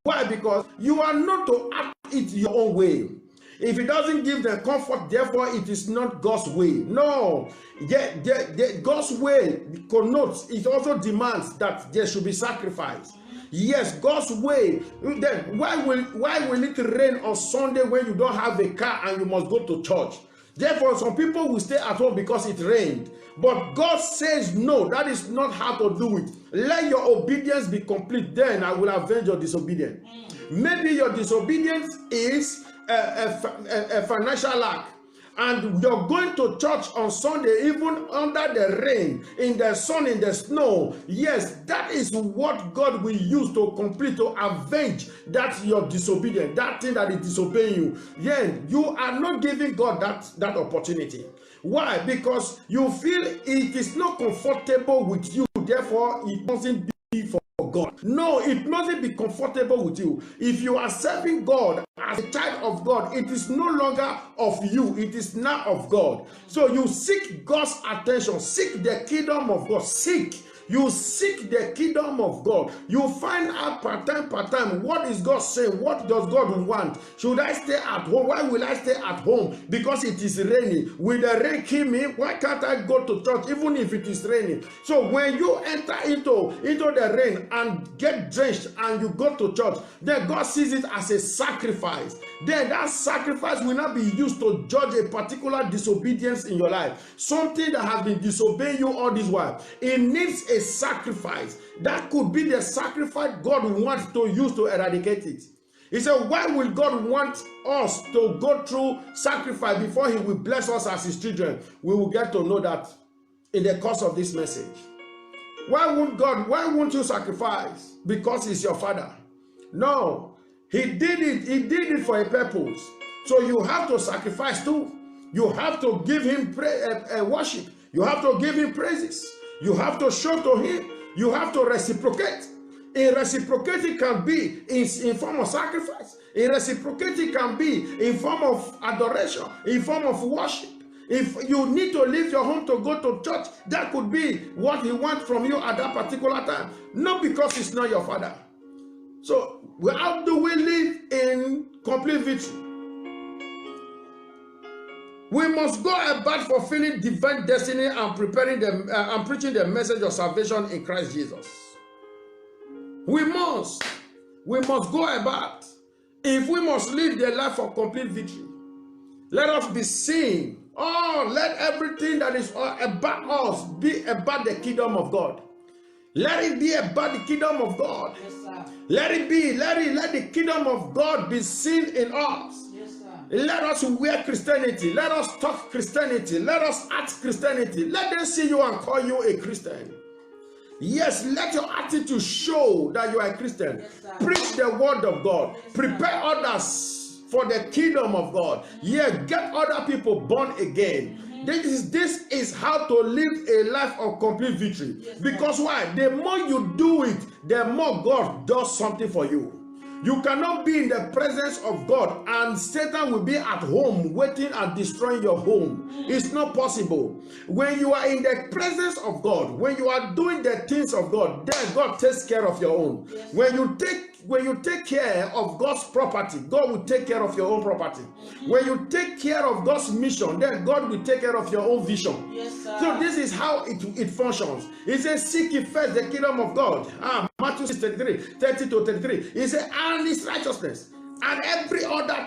Why? Because you are not to act it your own way. If it doesn't give the comfort, therefore it is not God's way. No, God's way connotes, it also demands that there should be sacrifice. Yes, God's way. Then why will it rain on Sunday when you don't have a car and you must go to church? Therefore, some people will stay at home because it rained. But God says, no, that is not how to do it. Let your obedience be complete, then I will avenge your disobedience. Maybe your disobedience is a financial lack, and you're going to church on Sunday even under the rain, in the sun, in the snow. Yes, that is what God will use to complete, to avenge that your disobedience, that thing that is disobeying you. Then you are not giving God that opportunity. Why? Because you feel it is not comfortable with you, therefore it doesn't be for God. No, it mustn't be comfortable with you. If you are serving God as a child of God, it is no longer of you, it is now of God. So you seek God's attention, seek the kingdom of God, seek You seek the kingdom of God. You find out part time, what is God saying? What does God want? Should I stay at home? Why will I stay at home? Because it is raining. Will the rain kill me? Why can't I go to church even if it is raining? So when you enter into the rain and get drenched and you go to church, then God sees it as a sacrifice. Then that sacrifice will not be used to judge a particular disobedience in your life. Something that has been disobeying you all this while. It needs a sacrifice. That could be the sacrifice God wants to use to eradicate it. He said, why will God want us to go through sacrifice before he will bless us as his children? We will get to know that in the course of this message. Why won't you sacrifice? Because he's your father. No. He did it for a purpose. So you have to sacrifice too. You have to give him worship. You have to give him praises. You have to show to him. You have to reciprocate. In reciprocating can be in form of sacrifice. In reciprocating can be in form of adoration, in form of worship. If you need to leave your home to go to church, that could be what he wants from you at that particular time. Not because he's not your father. So how do we live in complete victory? We must go about fulfilling divine destiny and preparing them and preaching the message of salvation in Christ Jesus. We must go about. If we must live the life of complete victory, let us be seen. Oh, let everything that is about us be about the kingdom of God. Let it be about the kingdom of God. Yes, sir. Let the kingdom of God be seen in us. Yes, sir. Let us wear Christianity. Let us talk Christianity. Let us act Christianity. Let them see you and call you a Christian. Yes, let your attitude show that you are a Christian. Yes, preach the word of God. Yes, prepare others for the kingdom of God. Yeah, get other people born again. This is how to live a life of complete victory. Yes, because why? The more you do it, the more God does something for you. You cannot be in the presence of God and Satan will be at home waiting and destroying your home. It's not possible. When you are in the presence of God, when you are doing the things of God, then God takes care of your own. Yes. When you take care of God's property, God will take care of your own property. When you take care of God's mission, then God will take care of your own vision. Yes, sir. So this is how it functions. It says, seek ye first the kingdom of God. Matthew 6:33, 30 to 33. He said, and his righteousness. And every other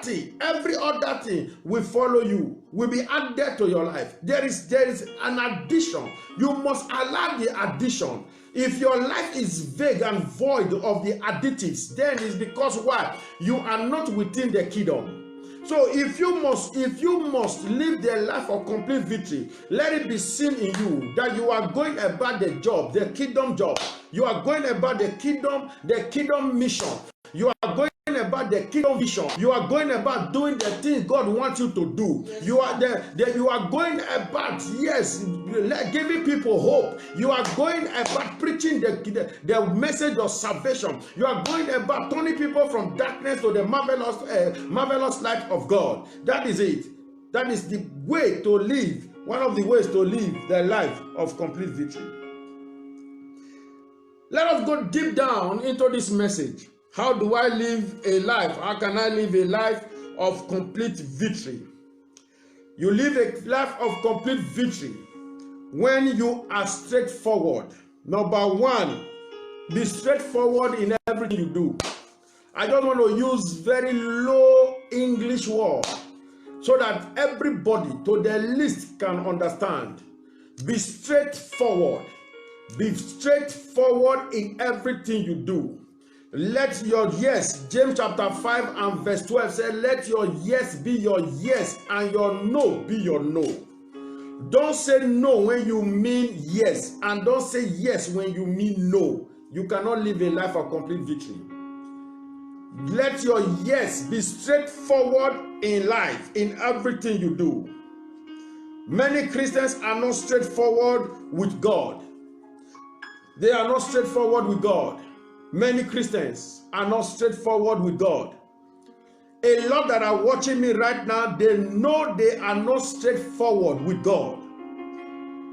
thing will follow you, will be added to your life. There is an addition. You must allow the addition. If your life is vague and void of the additives, then it's because why? You are not within the kingdom. So if you must live the life of complete victory, let it be seen in you that you are going about the job, the kingdom job. You are going about the kingdom mission. You are going about the kingdom vision. You are going about doing the things God wants you to do. Yes, you are going about, yes, giving people hope. You are going about preaching the message of salvation. You are going about turning people from darkness to the marvelous light of God. That is it. That is the way to live. One of the ways to live the life of complete victory. Let us go deep down into this message. How do I live a life? How can I live a life of complete victory? You live a life of complete victory when you are straightforward. Number one, be straightforward in everything you do. I don't want to use very low English word so that everybody to the least can understand. Be straightforward. Be straightforward in everything you do. Let your yes, James chapter 5 and verse 12 says, let your yes be your yes and your no be your no. Don't say no when you mean yes, and don't say yes when you mean no. You cannot live a life of complete victory. Let your yes be straightforward in life, in everything you do. Many Christians are not straightforward with God. They are not straightforward with God. Many Christians are not straightforward with God. A lot that are watching me right now, they know they are not straightforward with God.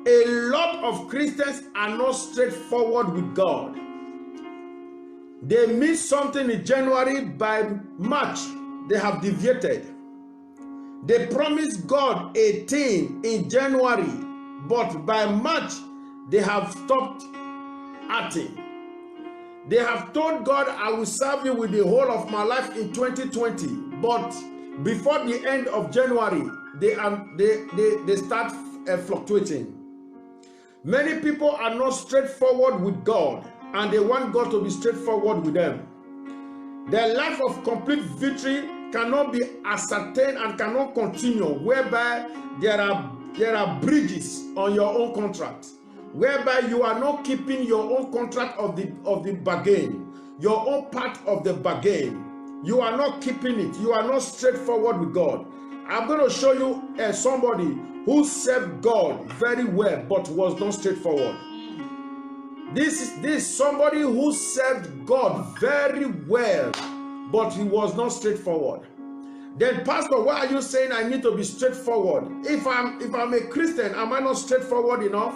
a lot of Christians are not straightforward with God. They miss something in January, by March, they have deviated. They promised God a thing in January, but by March, they have stopped acting. They have told God, I will serve you with the whole of my life in 2020, but before the end of January, they start fluctuating. Many people are not straightforward with God, and they want God to be straightforward with them. Their life of complete victory cannot be ascertained and cannot continue, whereby there are bridges on your own contract, whereby you are not keeping your own contract of the bargain, your own part of the bargain. You are not keeping it. You are not straightforward with God. I'm going to show you somebody who served God very well but was not straightforward. This is somebody who served God very well but he was not straightforward. Then, Pastor, why are you saying I need to be straightforward? If I'm a Christian, am I not straightforward enough?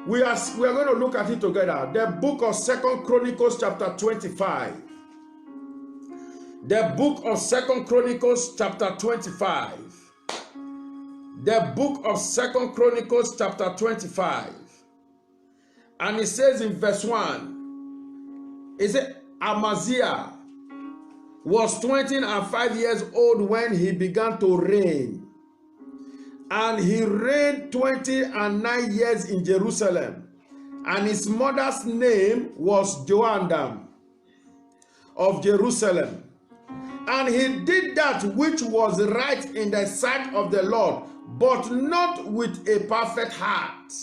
We are going to look at it together. The book of 2 Chronicles chapter 25. The book of 2 Chronicles chapter 25. The book of 2 Chronicles chapter 25. And it says in verse 1, it says, Amaziah was 25 years old when he began to reign. And he reigned 29 years in Jerusalem. And his mother's name was Joandam of Jerusalem. And he did that which was right in the sight of the Lord, but not with a perfect heart.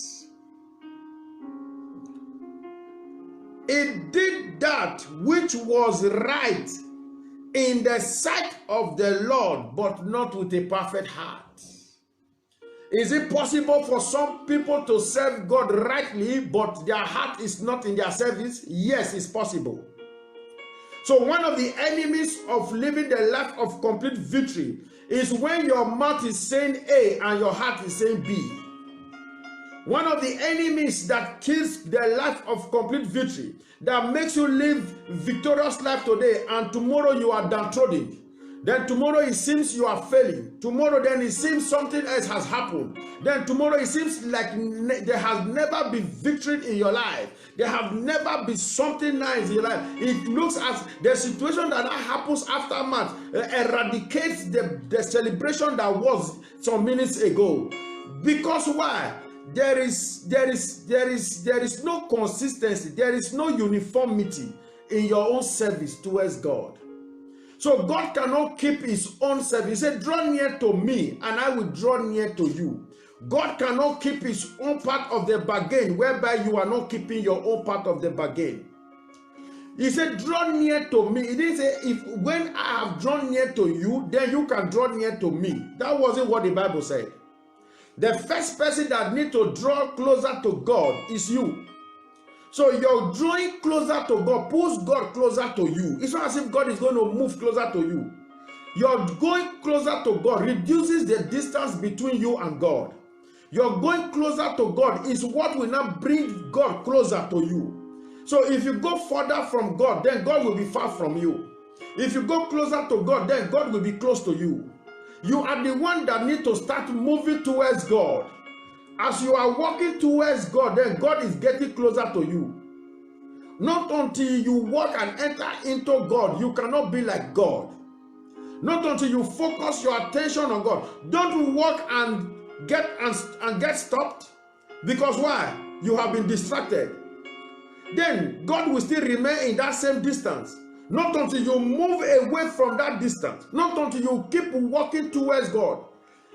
He did that which was right in the sight of the Lord, but not with a perfect heart. Is it possible for some people to serve God rightly, but their heart is not in their service? Yes, it's possible. So one of the enemies of living the life of complete victory is when your mouth is saying A and your heart is saying B. One of the enemies that kills the life of complete victory, that makes you live victorious life today and tomorrow you are downtrodden. Then tomorrow it seems you are failing. Tomorrow then it seems something else has happened. Then tomorrow it seems like there has never been victory in your life. There have never been something nice in your life. It looks as the situation that happens after March eradicates the celebration that was some minutes ago. Because why? There is no consistency. There is no uniformity in your own service towards God. So God cannot keep his own service. He said, draw near to me and I will draw near to you. God cannot keep his own part of the bargain, whereby you are not keeping your own part of the bargain. He said, draw near to me. He didn't say, when I have drawn near to you, then you can draw near to me. That wasn't what the Bible said. The first person that needs to draw closer to God is you. So you're drawing closer to God, pulls God closer to you. It's not as if God is going to move closer to you. You're going closer to God, reduces the distance between you and God. You're going closer to God is what will now bring God closer to you. So if you go further from God, then God will be far from you. If you go closer to God, then God will be close to you. You are the one that need to start moving towards God. As you are walking towards God, then God is getting closer to you. Not until you walk and enter into God, you cannot be like God. Not until you focus your attention on God. Don't walk and get stopped. Because why? You have been distracted. Then God will still remain in that same distance. Not until you move away from that distance. Not until you keep walking towards God.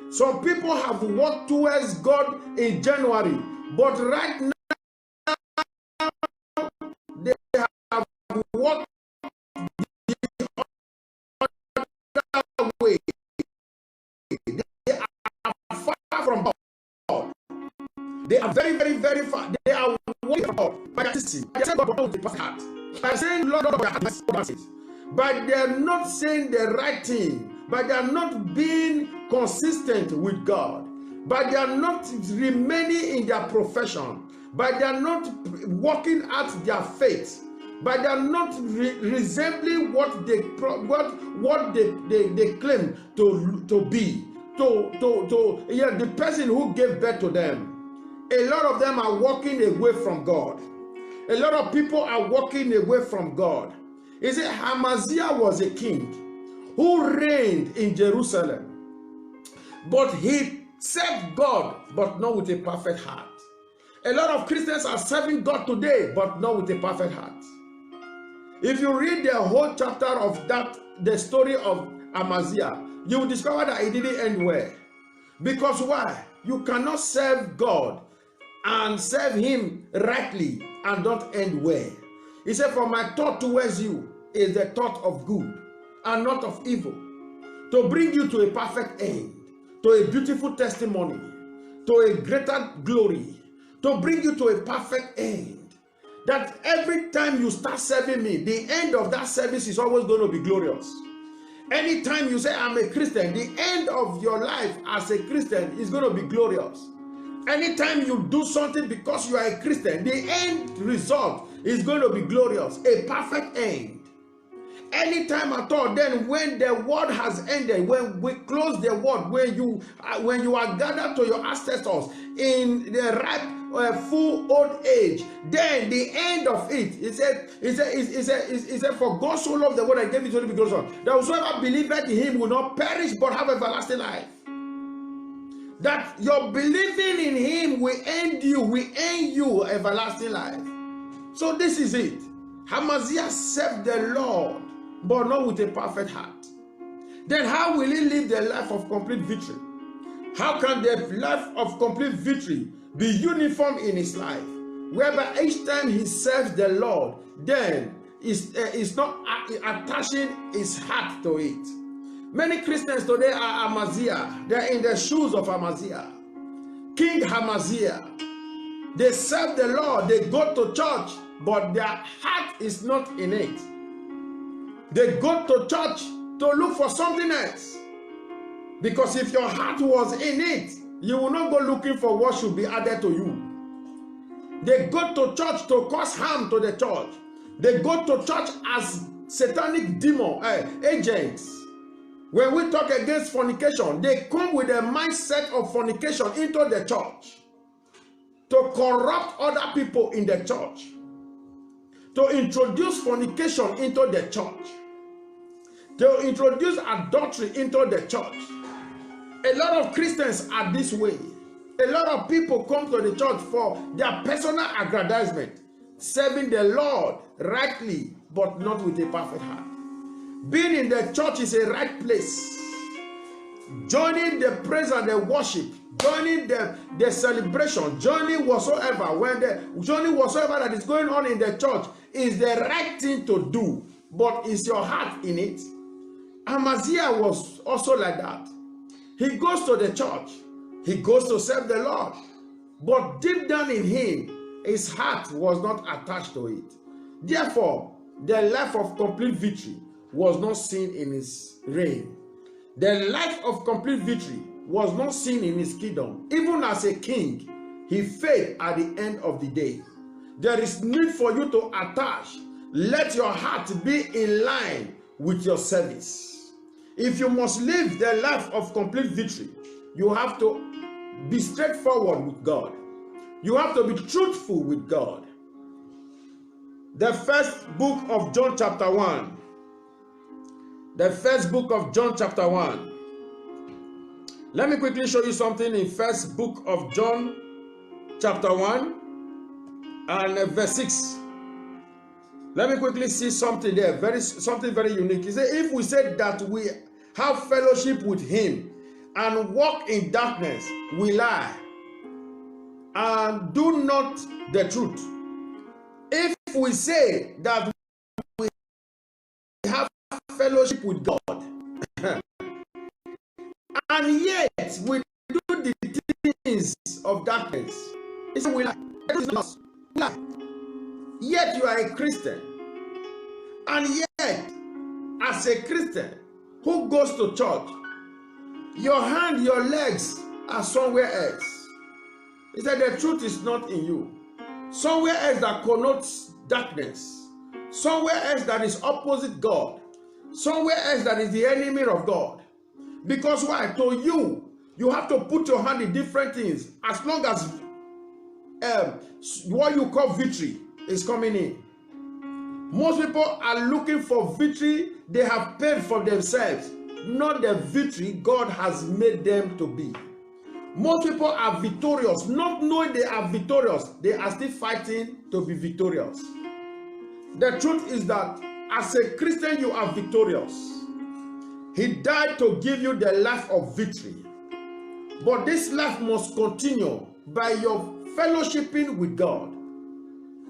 Some people have walked towards God in January, but right now they have walked the other way. They are far from God. They are very, very, very far. They are walking from God. By saying Lord of their hearts, but they are not saying the right thing. But they are not being consistent with God. but they are not remaining in their profession, but they are not working out their faith, but they are not resembling what they claim to be, the person who gave birth to them. A lot of them are walking away from God. A lot of people are walking away from God. He said Amaziah was a king who reigned in Jerusalem, but he served God, but not with a perfect heart. A lot of Christians are serving God today, but not with a perfect heart. If you read the whole chapter of the story of Amaziah, you will discover that it didn't end well. Because why? You cannot serve God and serve him rightly and not end well. He said, for my thought towards you is the thought of good and not of evil, to bring you to a perfect end, to a beautiful testimony, to a greater glory, to bring you to a perfect end. That every time you start serving me, the end of that service is always going to be glorious. Anytime you say, I'm a Christian, the end of your life as a Christian is going to be glorious. Anytime you do something because you are a Christian, the end result is going to be glorious, a perfect end. Anytime at all, then when the word has ended, when we close the word, when you are gathered to your ancestors in the ripe full old age, then the end of it, he said, for God so loved the world and gave his only begotten Son, that whosoever believeth in him will not perish but have everlasting life. That your believing in him will end you everlasting life. So this is it. Amaziah served the Lord, but not with a perfect heart. Then how will he live the life of complete victory? How can the life of complete victory be uniform in his life, whereby each time he serves the Lord, then is not attaching his heart to it? Many Christians today are Amaziah. They are in the shoes of Amaziah. King Amaziah. They serve the Lord, they go to church, but their heart is not in it. They go to church to look for something else. Because if your heart was in it, you will not go looking for what should be added to you. They go to church to cause harm to the church. They go to church as satanic demon agents. When we talk against fornication, they come with a mindset of fornication into the church to corrupt other people in the church, to introduce fornication into the church, to introduce adultery into the church. A lot of Christians are this way. A lot of people come to the church for their personal aggrandizement, serving the Lord rightly, but not with a perfect heart. Being in the church is a right place. Joining the praise and the worship, joining the celebration, joining whatsoever that is going on in the church is the right thing to do. But is your heart in it? Amaziah was also like that. He goes to the church, he goes to serve the Lord, but deep down in him, his heart was not attached to it. Therefore, the life of complete victory was not seen in his reign. The life of complete victory was not seen in his kingdom. Even as a king, he failed at the end of the day. There is need for you to attach. Let your heart be in line with your service. If you must live the life of complete victory, you have to be straightforward with God. You have to be truthful with God. The first book of John chapter 1. The first book of John chapter 1. Let me quickly show you something in first book of John chapter 1 and verse 6. Let me quickly see something there, something very unique. He said, if we say that we have fellowship with him and walk in darkness, we lie and do not the truth. If we say that we have fellowship with God and yet we do the things of darkness, he said we lie. Yet you are a Christian, and yet as a Christian who goes to church, your hand, your legs are somewhere else. He said the truth is not in you. Somewhere else that connotes darkness. Somewhere else that is opposite God. Somewhere else that is the enemy of God. Because why? To you, you have to put your hand in different things. As long as what you call victory is coming in. Most people are looking for victory they have paid for themselves, not the victory God has made them to be. Most people are victorious, not knowing they are victorious. They are still fighting to be victorious. The truth is that as a Christian, you are victorious. He died to give you the life of victory. But this life must continue by your fellowshipping with God.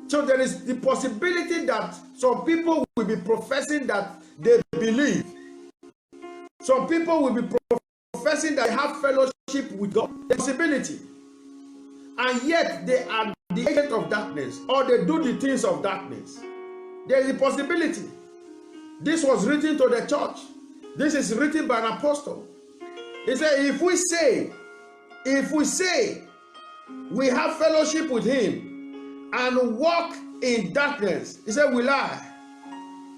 So there is the possibility that some people will be professing that they believe. Some people will be professing that they have fellowship with God. The possibility. And yet they are the agent of darkness, or they do the things of darkness. There is a possibility. This was written to the church. This is written by an apostle. He said, if we say we have fellowship with him and walk in darkness, he said, we lie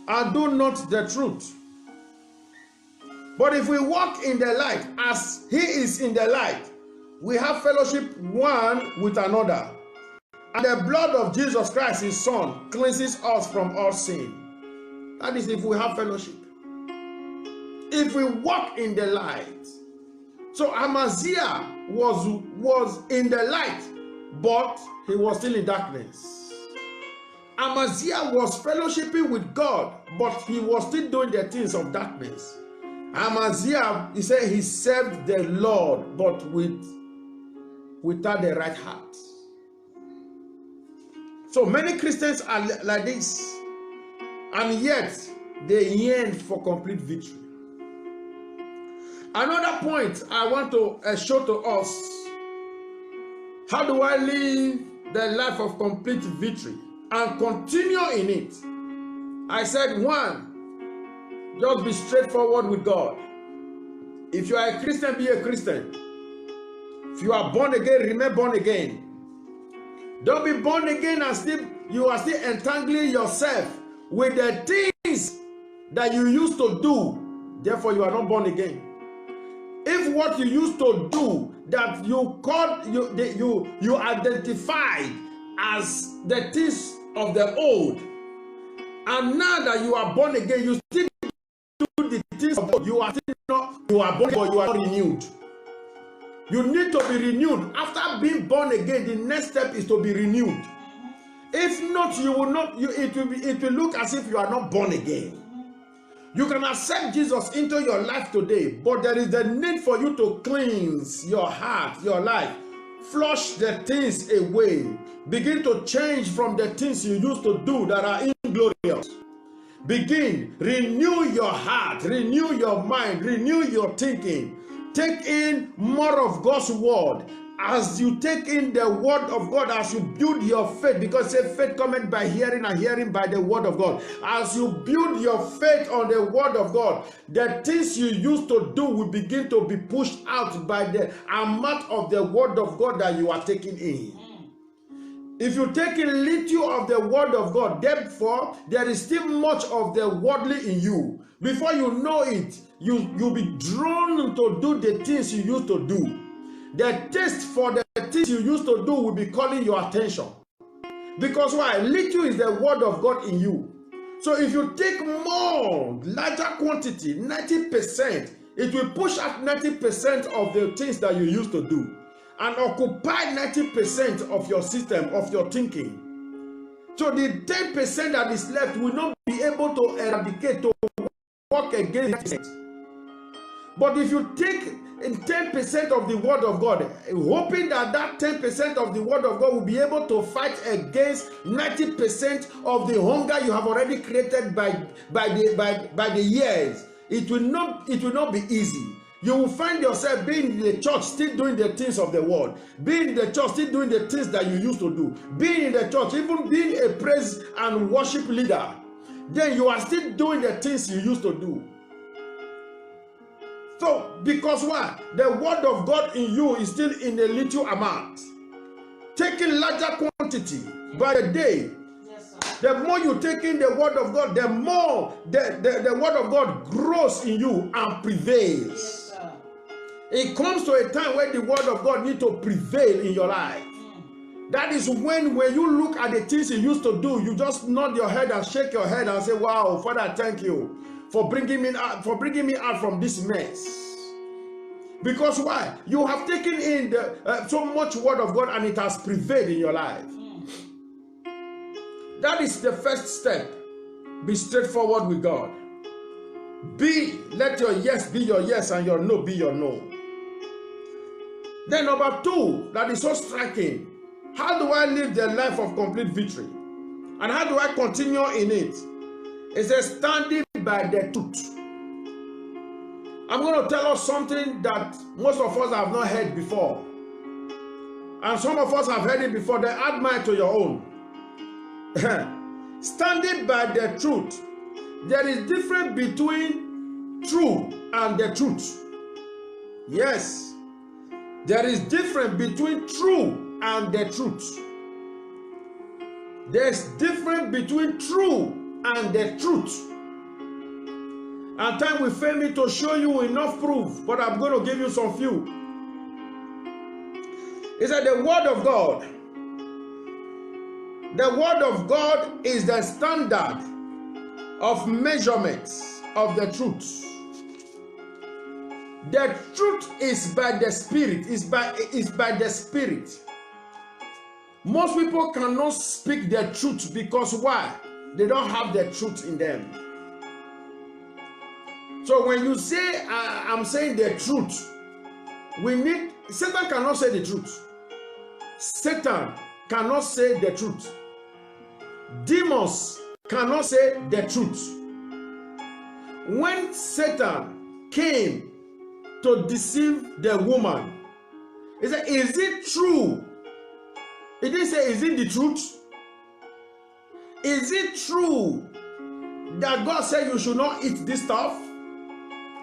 and do not the truth. But if we walk in the light as he is in the light, we have fellowship one with another. And the blood of Jesus Christ, his son, cleanses us from all sin. That is if we have fellowship. If we walk in the light. So Amaziah was in the light, but he was still in darkness. Amaziah was fellowshipping with God, but he was still doing the things of darkness. Amaziah, he said he served the Lord, but without the right heart. So many Christians are like this, and yet they yearn for complete victory. Another point I want to show to us, how do I live the life of complete victory and continue in it? I said, one, just be straightforward with God. If you are a Christian, be a Christian. If you are born again, remain born again. Don't be born again and you are still entangling yourself with the things that you used to do. Therefore, you are not born again. If what you used to do that you identified as the things of the old, and now that you are born again, you still do the things of the old. You are born, but you are not renewed. You need to be renewed. After being born again, the next step is to be renewed. If not, you will not. It will look as if you are not born again. You can accept Jesus into your life today, but there is the need for you to cleanse your heart, your life. Flush the things away. Begin to change from the things you used to do that are inglorious. Begin, renew your heart, renew your mind, renew your thinking. Take in more of God's word. As you take in the word of God, as you build your faith, because faith cometh by hearing and hearing by the word of God. As you build your faith on the word of God, the things you used to do will begin to be pushed out by the amount of the word of God that you are taking in. If you take in little of the word of God, therefore, there is still much of the worldly in you. Before you know it, you'll be drawn to do the things you used to do. The taste for the things you used to do will be calling your attention. Because why? Little is the word of God in you. So if you take more, larger quantity, 90%, it will push out 90% of the things that you used to do and occupy 90% of your system, of your thinking. So the 10% that is left will not be able to eradicate, to work against it. But if you take 10% of the word of God, hoping that that 10% of the word of God will be able to fight against 90% of the hunger you have already created by the years, it will not be easy. You will find yourself being in the church, still doing the things of the world. Being in the church, still doing the things that you used to do. Being in the church, even being a praise and worship leader, then you are still doing the things you used to do. So, because why? The word of God in you is still in a little amount. Taking larger quantity by the day. Yes, the more you take in the word of God, the more the word of God grows in you and prevails. Yes, sir. It comes to a time where the word of God needs to prevail in your life. That is when you look at the things you used to do, you just nod your head and shake your head and say, wow, Father, thank you for bringing me out from this mess. Because why? You have taken in so much word of God and it has prevailed in your life. That is the first step. Be straightforward with God. Let your yes be your yes and your no be your no. Then number 2, that is so striking. How do I live the life of complete victory? And how do I continue in it? It says standing by the truth. I'm going to tell us something that most of us have not heard before. And some of us have heard it before. Then add mine to your own. Standing by the truth. There is difference between true and the truth. Yes. There is difference between true and the truth. There's difference between true and the truth. And time will fail me to show you enough proof, but I'm going to give you some few. It's that the word of God. The word of God is the standard of measurements of the truth. The truth is by the Spirit. Is by the Spirit. Most people cannot speak the truth because why? They don't have the truth in them. So when you say, I'm saying the truth, Satan cannot say the truth. Satan cannot say the truth. Demons cannot say the truth. When Satan came to deceive the woman, he said, is it true? He didn't say, is it the truth? Is it true that God said you should not eat this stuff?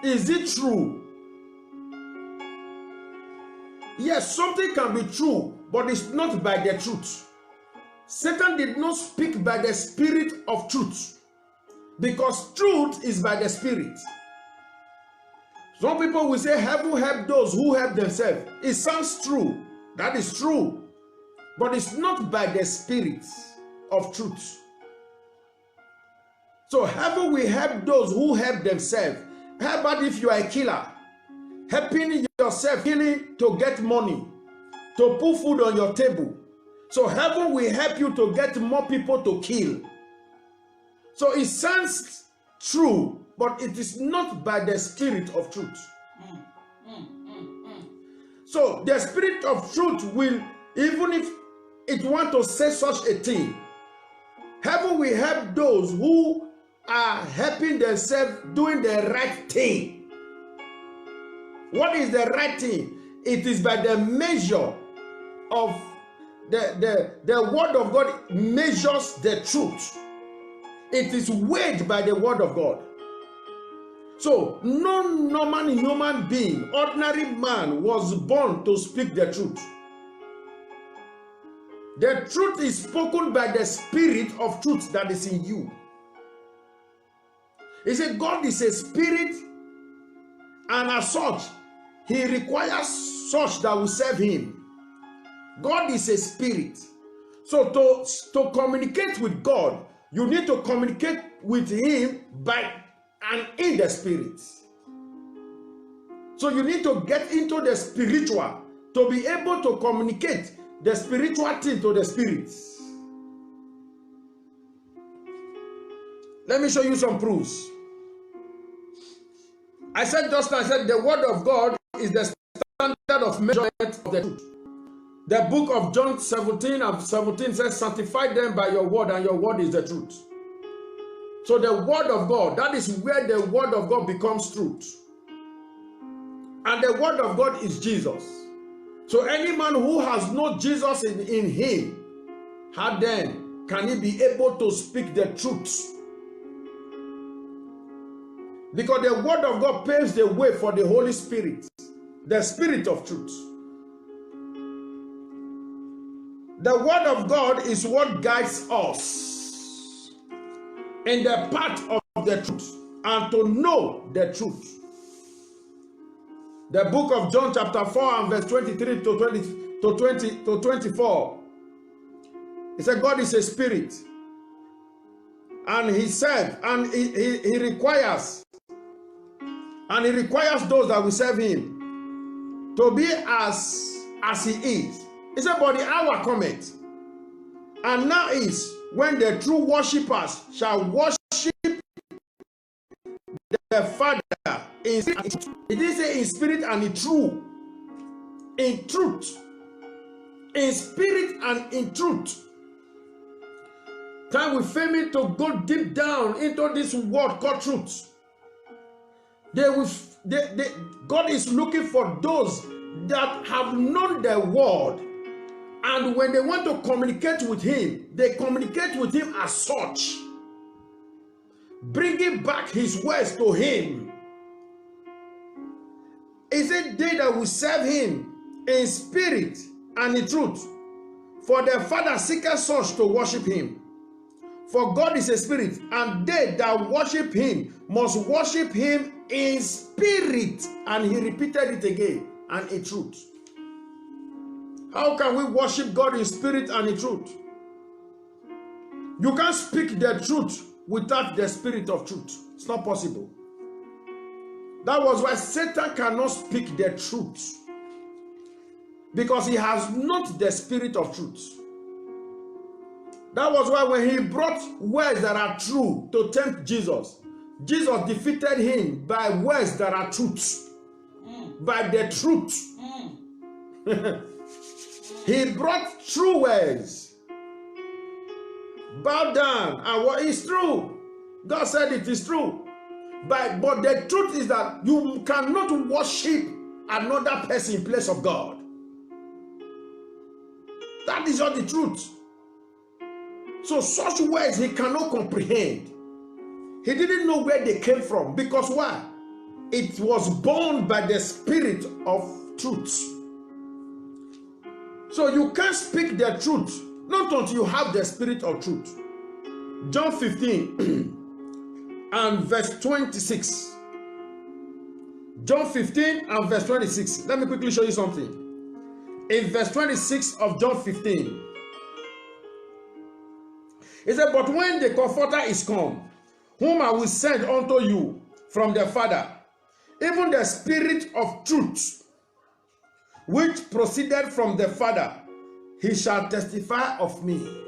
Is it true? Yes, something can be true, but it's not by the truth. Satan did not speak by the Spirit of truth, because truth is by the Spirit. Some people will say, heaven help those who help themselves. It sounds true. That is true. But it's not by the Spirit of truth. So heaven will help those who help themselves. How about if you are a killer? Helping yourself, killing to get money, to put food on your table. So heaven will help you to get more people to kill. So it sounds true, but it is not by the Spirit of truth. So the Spirit of truth will, even if it wants to say such a thing, heaven will help those who are helping themselves doing the right thing. What is the right thing? It is by the measure of the word of God measures the truth. It is weighed by the word of God. So no normal human being, ordinary man, was born to speak the truth. The truth is spoken by the Spirit of truth that is in you. He said God is a spirit, and as such, he requires such that will serve him. God is a spirit. So to communicate with God, you need to communicate with him by and in the Spirit. So you need to get into the spiritual to be able to communicate the spiritual thing to the Spirit. Let me show you some proofs. I said just now, I said the word of God is the standard of measurement of the truth. The book of John 17 and 17 says, sanctify them by your word, and your word is the truth. So the word of God, that is where the word of God becomes truth. And the word of God is Jesus. So any man who has no Jesus in him, how then can he be able to speak the truth? Because the word of God paves the way for the Holy Spirit, the Spirit of truth. The word of God is what guides us in the path of the truth and to know the truth. The book of John chapter 4 and verse 23 to 24. He said God is a spirit. And he said, and he requires those that will serve him to be as he is. He said, but the hour cometh, and now is when the true worshippers shall worship the Father in spirit and in truth. It didn't say in spirit and in truth. In truth. In spirit and in truth. Time we fail me to go deep down into this word called truth. God is looking for those that have known the word, and when they want to communicate with him, they communicate with him as such, bringing back his words to him. Is it they that will serve him in spirit and in truth? For the Father seeketh such to worship him. For God is a spirit, and they that worship him must worship him in spirit. And he repeated it again, and in truth. How can we worship God in spirit and in truth? You can't speak the truth without the spirit of truth. It's not possible. That was why Satan cannot speak the truth, because he has not the spirit of truth. That was why when he brought words that are true to tempt Jesus, Jesus defeated him by words that are truth. By the truth. He brought true words. Bow down, and what is true? God said it is true. But the truth is that you cannot worship another person in place of God. That is not the truth. So such words he cannot comprehend. He didn't know where they came from. Because why? It was born by the spirit of truth. So you can't speak the truth, not until you have the spirit of truth. John 15 and verse 26. John 15 and verse 26. Let me quickly show you something. In verse 26 of John 15, he said, but when the Comforter is come, whom I will send unto you from the Father, even the Spirit of truth, which proceeded from the Father, he shall testify of me.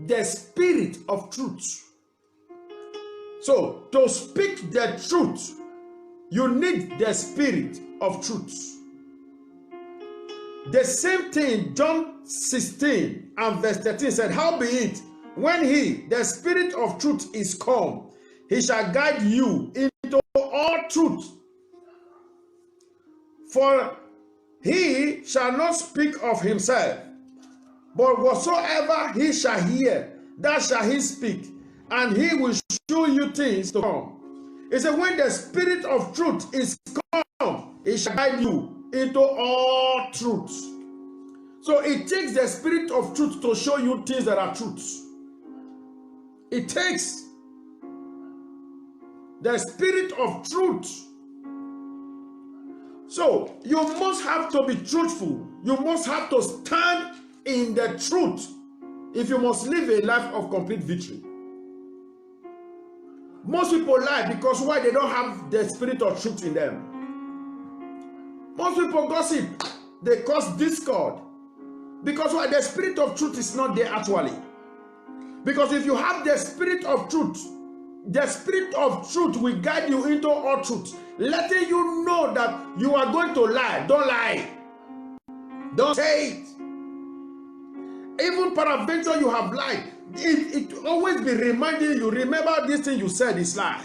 The Spirit of truth. So, to speak the truth, you need the Spirit of truth. The same thing, John 16 and verse 13 said, howbeit, when he, the Spirit of truth, is come, he shall guide you into all truth. For he shall not speak of himself, but whatsoever he shall hear, that shall he speak, and he will show you things to come. He said, when the Spirit of truth is come, he shall guide you into all truth. So it takes the Spirit of truth to show you things that are truths. It takes the Spirit of truth. So you must have to be truthful. You must have to stand in the truth if you must live a life of complete victory. Most people lie because why? They don't have the Spirit of truth in them. Most people gossip. They cause discord because why? The Spirit of truth is not there actually. Because if you have the Spirit of truth, the Spirit of truth will guide you into all truth, letting you know that you are going to lie. Don't lie. Don't say it. Even peradventure you have lied, it always be reminding you, remember this thing you said is lie.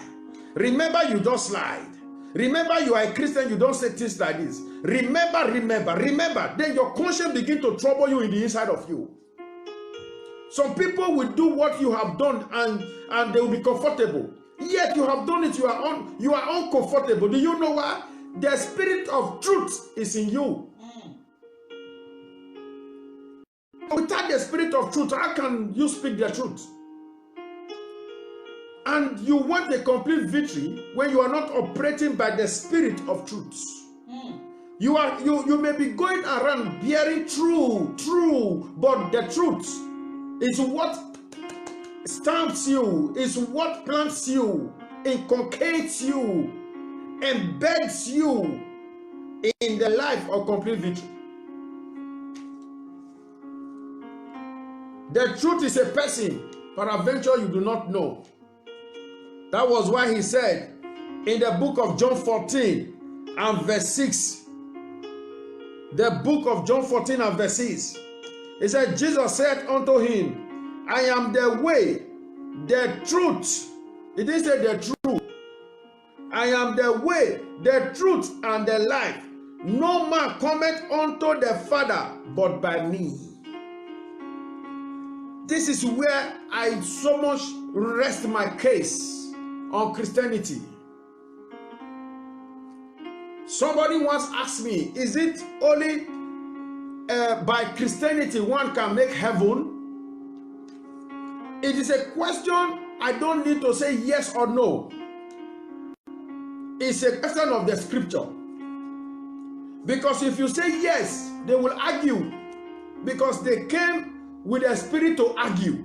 Remember you just lied. Remember you are a Christian, you don't say things like this. Remember. Then your conscience begin to trouble you in the inside of you. Some people will do what you have done and they will be comfortable. Yet you have done it, you are uncomfortable. Do you know why? The spirit of truth is in you. Without the spirit of truth, how can you speak the truth? And you want a complete victory when you are not operating by the spirit of truth. You may be going around bearing true, but the truth is what stamps you, is what plants you, inculcates you, embeds you in the life of complete victory. The truth is a person, peradventure you do not know. That was why he said in the book of John 14 and verse 6, the book of John 14 and verse 6, he said, Jesus said unto him, I am the way, the truth. It didn't say the truth. I am the way, the truth, and the life. No man cometh unto the Father but by me. This is where I so much rest my case on Christianity. Somebody once asked me, is it only by Christianity one can make heaven? It is a question I don't need to say yes or no. It's a question of the scripture. Because if you say yes, they will argue. Because they came with a spirit to argue.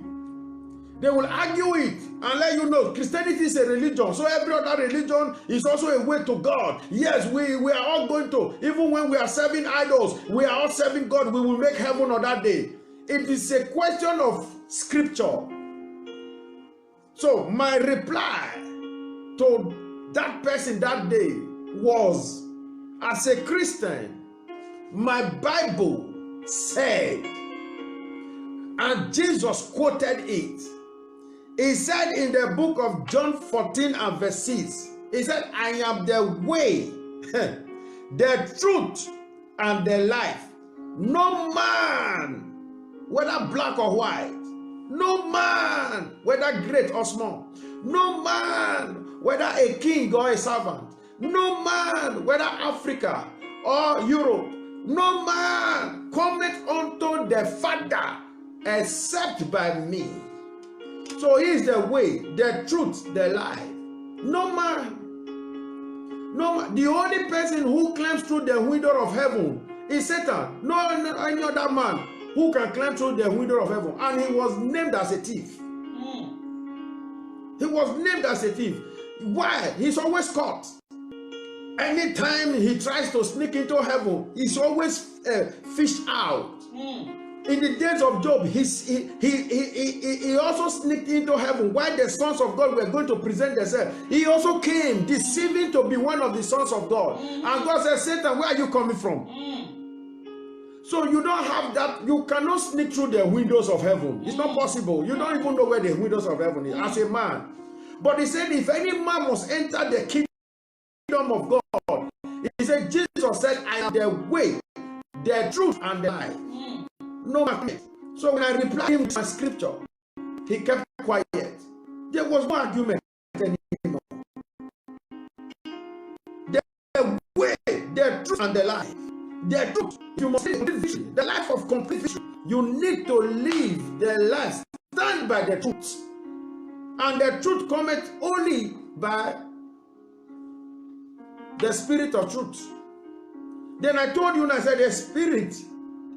They will argue it and let you know Christianity is a religion. So every other religion is also a way to God. Yes, we are all going to, even when we are serving idols, we are all serving God. We will make heaven on that day. It is a question of scripture. So my reply to that person that day was, as a Christian, my Bible said, and Jesus quoted it. He said in the book of John 14 and verse 6, he said, I am the way, the truth, and the life. No man, whether black or white, no man, whether great or small, no man, whether a king or a servant, no man, whether Africa or Europe, no man cometh unto the Father except by me. So he is the way, the truth, the life. No man. The only person who climbs through the window of heaven is Satan. No any other man who can climb through the window of heaven. And he was named as a thief. He was named as a thief. Why? He's always caught. Anytime he tries to sneak into heaven, he's always fished out. In the days of Job, he also sneaked into heaven while the sons of God were going to present themselves. He also came deceiving to be one of the sons of God. And God said, Satan, where are you coming from? So you don't have that. You cannot sneak through the windows of heaven. It's not possible. You don't even know where the windows of heaven is as a man. But he said, if any man must enter the kingdom of God, he said, Jesus said, I am the way, the truth, and the life. No man. So when I replied him with my scripture, he kept quiet. There was no argument anymore. The way, the truth, and the life. The truth, you must live victory. The life of complete victory. You need to live the life. Stand by the truth. And the truth cometh only by the spirit of truth. Then I told you and I said the spirit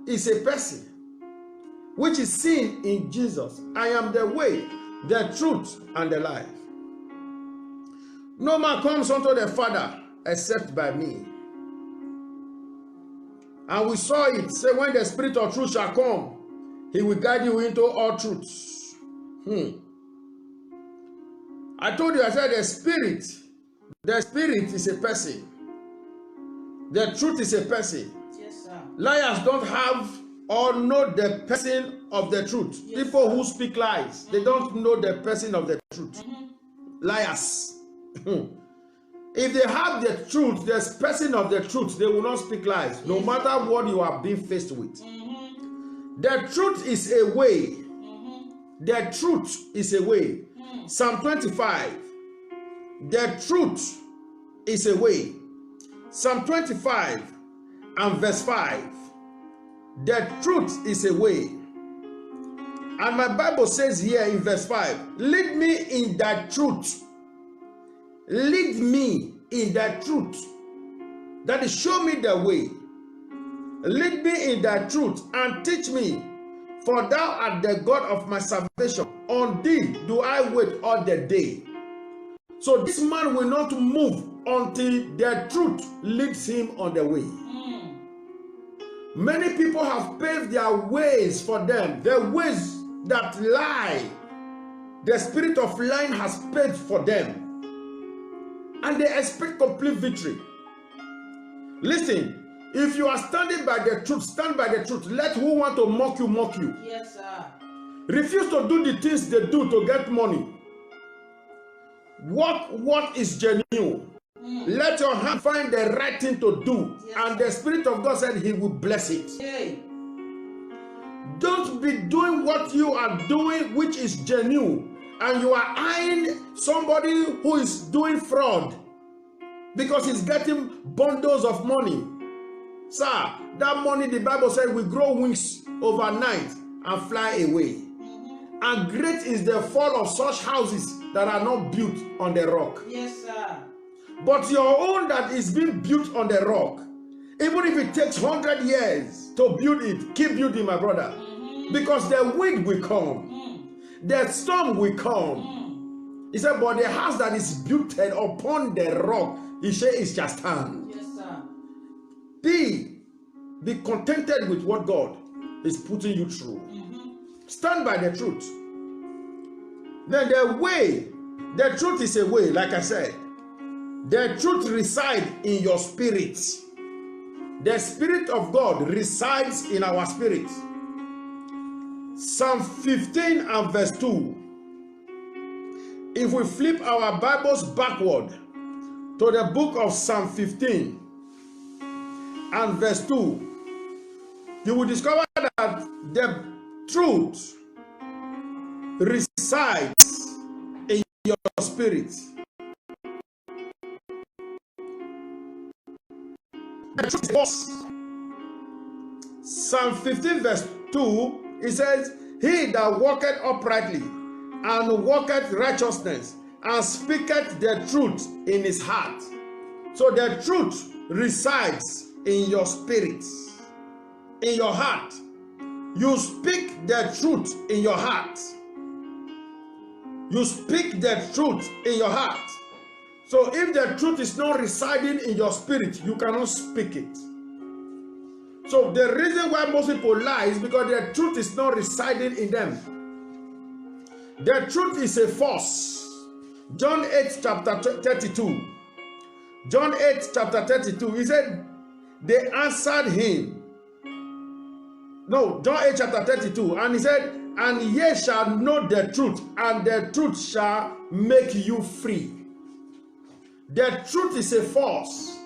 is a person which is seen in Jesus. I am the way, the truth, and the life. No man comes unto the Father except by me. And we saw it, say when the spirit of truth shall come, he will guide you into all truths. I told you, I said the spirit is a person. The truth is a person. Yes, sir. Liars don't have or know the person of the truth. Yes, people who speak lies, they don't know the person of the truth. Liars. If they have the truth, the person of the truth, they will not speak lies, no matter what you are being faced with. The truth is a way. The truth is a way. Psalm 25 the truth is a way. Psalm 25 and verse 5. The truth is a way. And my Bible says here in verse 5, lead me in thy truth. Lead me in thy truth. That is, show me the way. Lead me in thy truth and teach me, for thou art the God of my salvation. On thee do I wait all the day. So this man will not move until the truth leads him on the way. Many people have paved their ways for them, the ways that lie. The spirit of lying has paved for them, and they expect complete victory. Listen, if you are standing by the truth, stand by the truth. Let who want to mock you, mock you. Yes, sir. Refuse to do the things they do to get money. What is genuine? Let your hand find the right thing to do. Yes, and the Spirit of God said he will bless it. Yay. Don't be doing what you are doing which is genuine, and you are eyeing somebody who is doing fraud because he's getting bundles of money. Sir, that money, the Bible said, will grow wings overnight and fly away. And great is the fall of such houses that are not built on the rock. Yes, sir. But your own that is being built on the rock, even if it takes 100 years to build it, keep building, my brother. Because the wind will come. The storm will come. He said, but the house that is built upon the rock, he said, it shall stand. Yes, sir. Be contented with what God is putting you through. Stand by the truth. Then the way, the truth is a way, like I said. The truth resides in your spirit. The Spirit of God resides in our spirit. Psalm 15 and verse 2. If we flip our Bibles backward to the book of Psalm 15 and verse 2, you will discover that the truth resides in your spirit. Psalm 15 verse 2, it says, he that walketh uprightly and walketh righteousness and speaketh the truth in his heart. So the truth resides in your spirit, in your heart. You speak the truth in your heart. You speak the truth in your heart. So if the truth is not residing in your spirit, you cannot speak it. So the reason why most people lie is because the truth is not residing in them. The truth is a force. John 8 chapter 32. John 8 chapter 32. He said, they answered him. No, John 8 chapter 32. And he said, and ye shall know the truth, and the truth shall make you free. The truth is a force.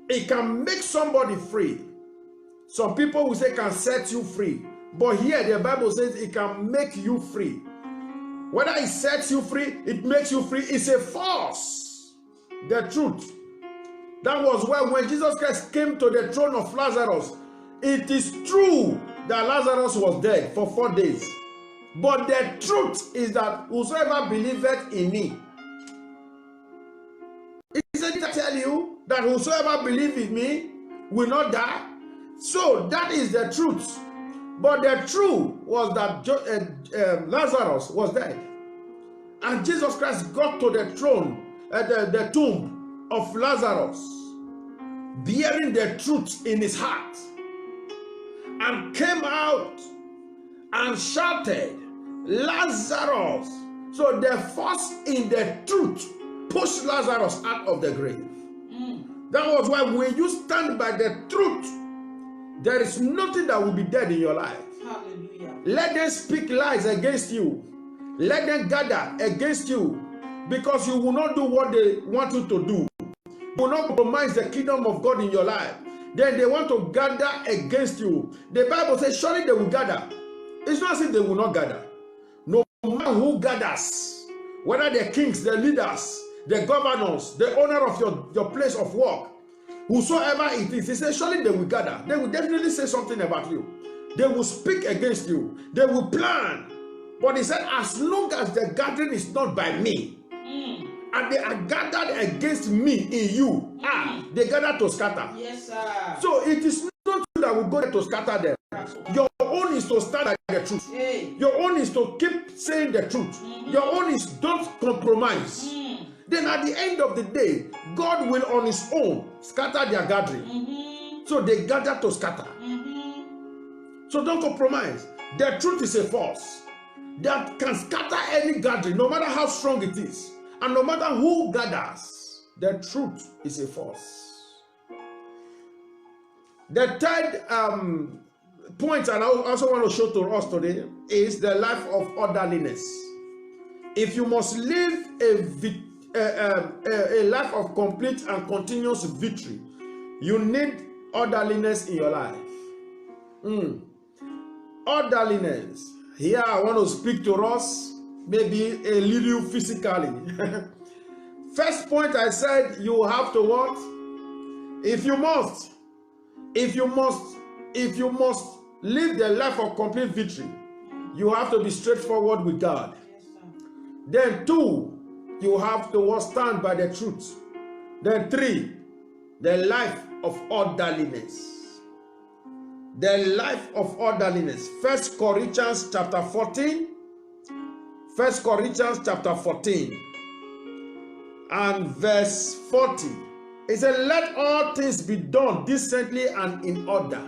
It can make somebody free. Some people will say can set you free. But here the Bible says it can make you free. Whether it sets you free, it makes you free, it's a force. The truth. That was why when Jesus Christ came to the throne of Lazarus, it is true that Lazarus was dead for 4 days. But the truth is that whosoever believeth in me, isn't it tell you that whosoever believeth in me will not die? So that is the truth. But the truth was that Lazarus was dead. And Jesus Christ got to the throne, the tomb of Lazarus, bearing the truth in his heart, and came out and shouted, Lazarus. So the force in the truth pushed Lazarus out of the grave. That was why when you stand by the truth, there is nothing that will be dead in your life. Hallelujah. Let them speak lies against you. Let them gather against you, because you will not do what they want you to do. You will not compromise the kingdom of God in your life. Then they want to gather against you. The Bible says surely they will gather. It's not as if they will not gather. No matter who gathers, whether the kings, the leaders, the governors, the owner of your place of work, whosoever it is, he says, surely they will gather. They will definitely say something about you. They will speak against you. They will plan. But he said, as long as the gathering is not by me, and they are gathered against me in you, they gather to scatter. Yes, sir. So it is not you that will go there to scatter them. Your own is to stand by the truth. Hey. Your own is to keep saying the truth. Your own is don't compromise. Then at the end of the day, God will on his own scatter their gathering. So they gather to scatter. So don't compromise. The truth is a force that can scatter any gathering, no matter how strong it is. And no matter who gathers, the truth is a force. The third point, and I also want to show to us today, is the life of orderliness. If you must live a life of complete and continuous victory, you need orderliness in your life. Orderliness. Here I want to speak to us maybe a little physically. First point, I said you have to what? If you must live the life of complete victory, you have to be straightforward with God. Yes, sir. Then 2, you have to stand by the truth. Then 3, the life of orderliness. The life of orderliness. 1 Corinthians chapter 14. 1 Corinthians chapter 14 and verse 40. It said, let all things be done decently and in order.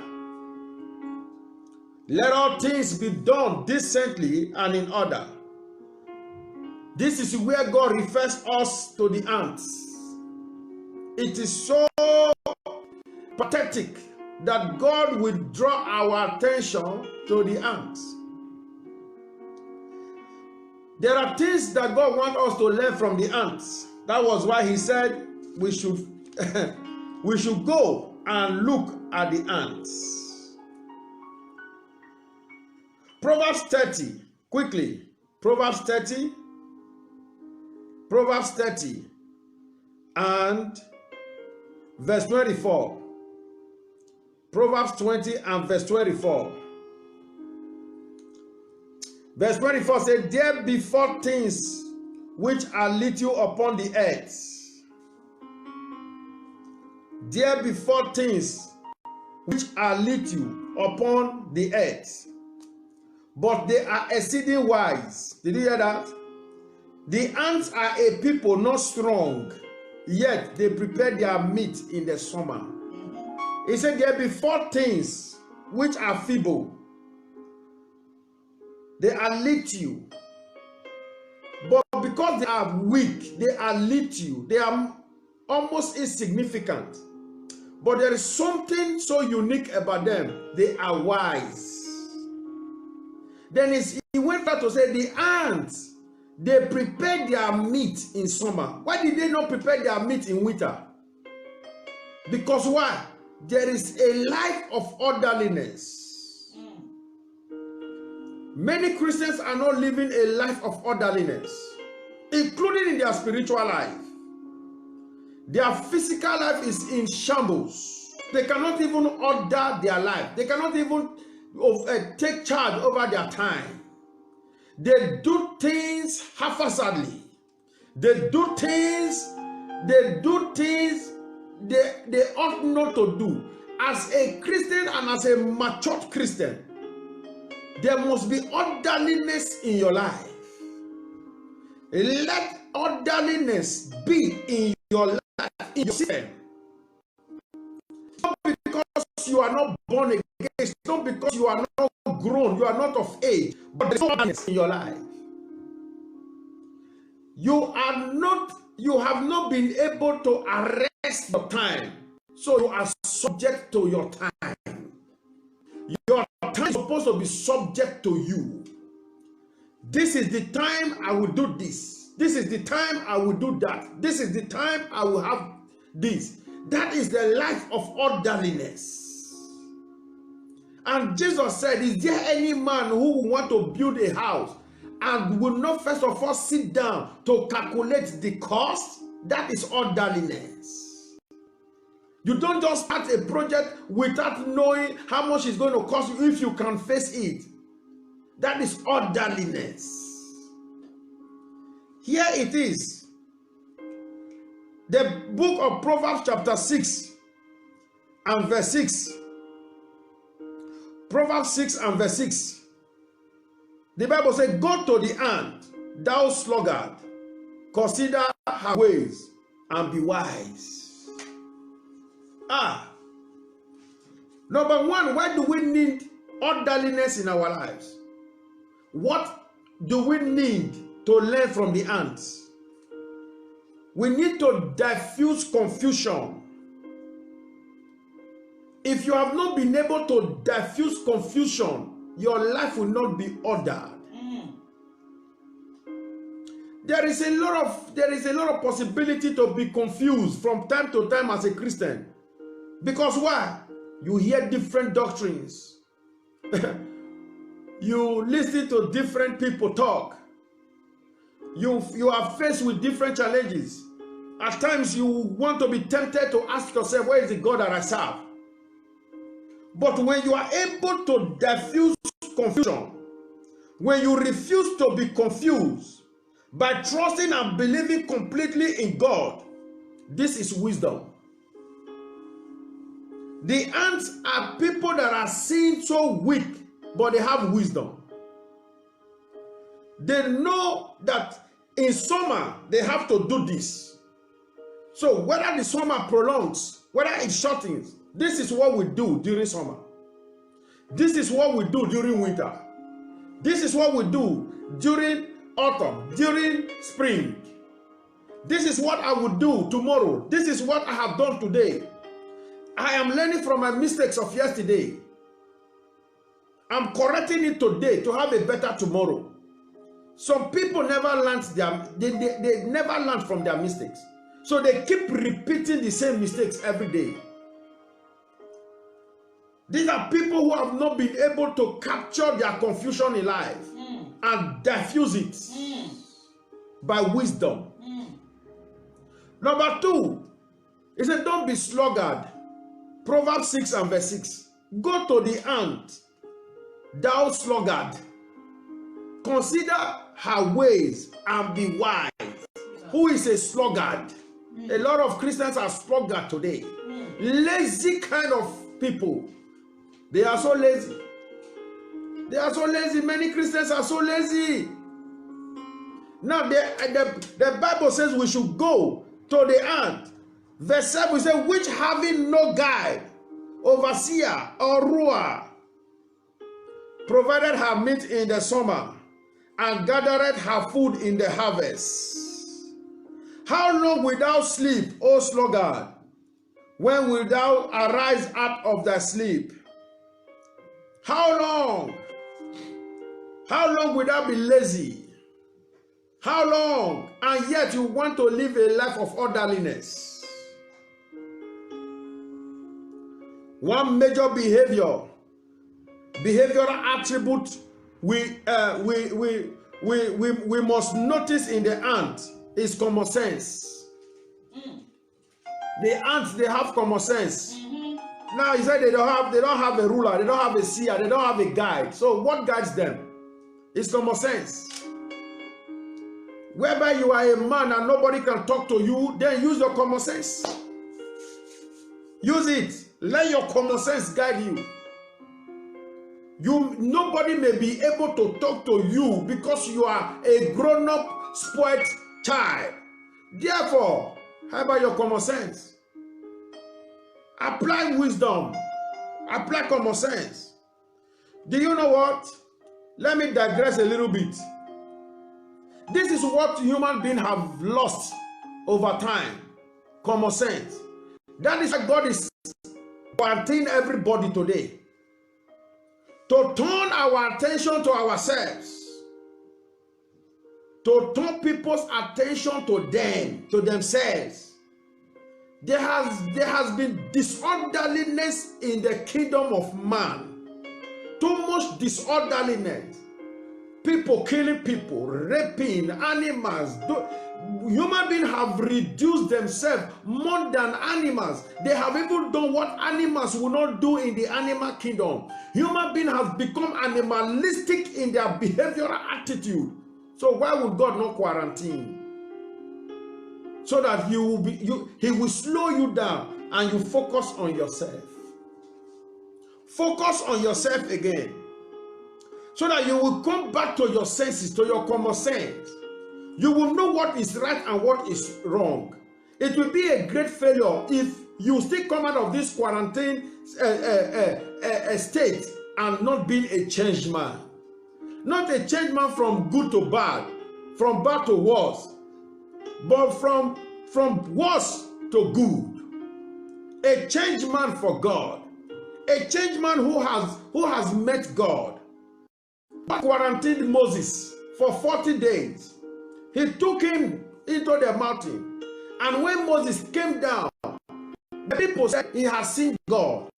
Let all things be done decently and in order. This is where God refers us to the ants. It is so pathetic that God will draw our attention to the ants. There are things that God wants us to learn from the ants. That was why he said we should we should go and look at the ants. Proverbs 30, quickly. Proverbs 30 and verse 24. Proverbs 20 and verse 24. Verse 24 says, there be 4 things which are little upon the earth. There be 4 things which are little upon the earth, but they are exceeding wise. Did you hear that? The ants are a people not strong, yet they prepare their meat in the summer. He said there be 4 things which are feeble. They are little. But because they are weak, they are little. They are almost insignificant. But there is something so unique about them. They are wise. Then he went on to say the ants, they prepare their meat in summer. Why did they not prepare their meat in winter? Because why? There is a life of orderliness. Many Christians are not living a life of orderliness, including in their spiritual life. Their physical life is in shambles. They cannot even order their life. They cannot even take charge over their time. They do things haphazardly. They do things they ought not to do. As a Christian and as a matured Christian, there must be orderliness in your life. Let orderliness be in your life, in your system. Not because you are not born again, it's not because you are not grown, you are not of age, but there's orderliness in your life. You have not been able to arrest your time, so you are subject to your time. Your time is supposed to be subject to you. This is the time I will do this. This is the time I will do that. This is the time I will have this. That is the life of orderliness. And Jesus said, is there any man who will want to build a house and will not first of all sit down to calculate the cost? That is orderliness. You don't just start a project without knowing how much it's going to cost you if you can face it. That is orderliness. Here it is. The book of Proverbs chapter 6 and verse 6. Proverbs 6 and verse 6. The Bible says, go to the ant, thou sluggard, consider her ways and be wise. Number one, why do we need orderliness in our lives? What do we need to learn from the ants? We need to diffuse confusion. If you have not been able to diffuse confusion, your life will not be ordered. There is a lot of possibility to be confused from time to time as a Christian. Because why? You hear different doctrines. You listen to different people talk. You are faced with different challenges. At times you want to be tempted to ask yourself, where is the God that I serve? But when you are able to diffuse confusion, when you refuse to be confused by trusting and believing completely in God, this is wisdom. The ants are people that are seen so weak, but they have wisdom. They know that in summer they have to do this. So whether the summer prolongs, whether it shortens, this is what we do during summer. This is what we do during winter. This is what we do during autumn, during spring. This is what I will do tomorrow. This is what I have done today. I am learning from my mistakes of yesterday. I'm correcting it today to have a better tomorrow. Some people never learned they never learned from their mistakes. So they keep repeating the same mistakes every day. These are people who have not been able to capture their confusion in life and diffuse it by wisdom. Number two, he said, don't be sluggard. Proverbs 6 and verse 6. Go to the ant, thou sluggard. Consider her ways and be wise. Who is a sluggard? A lot of Christians are sluggard today. Lazy kind of people. They are so lazy. They are so lazy. Many Christians are so lazy. Now, the Bible says we should go to the ant. Verse 7 says, which having no guide, overseer, or ruler, provided her meat in the summer, and gathered her food in the harvest. How long wilt thou sleep, O sluggard? When wilt thou arise out of thy sleep? How long? How long will thou be lazy? How long? And yet you want to live a life of orderliness. One major behavioral attribute we must notice in the ant is common sense. The ants, they have common sense. Now he said they don't have a ruler, they don't have a seer, they don't have a guide. So what guides them? It's common sense. Whereby you are a man and nobody can talk to you, then use your common sense. Use it. Let your common sense guide you. Nobody may be able to talk to you because you are a grown-up, spoiled child. Therefore, how about your common sense? Apply wisdom. Apply common sense. Do you know what? Let me digress a little bit. This is what human beings have lost over time. Common sense. That is why God is wanting everybody today to turn our attention to ourselves, to turn people's attention to them, to themselves. There has been disorderliness in the kingdom of man. Too much disorderliness. people killing people, raping animals. Human beings have reduced themselves more than animals. They have even done what animals will not do in the animal kingdom. Human beings have become animalistic in their behavioral attitude. So why would God not quarantine? So that He will slow you down and you focus on yourself. Focus on yourself again. So that you will come back to your senses, to your common sense. You will know what is right and what is wrong. It will be a great failure if you still come out of this quarantine state and not being a changed man. Not a changed man from good to bad, from bad to worse, but from worse to good. A changed man for God. A changed man who has met God. God quarantined Moses for 40 days. He took him into the mountain. And when Moses came down, the people said he has seen God.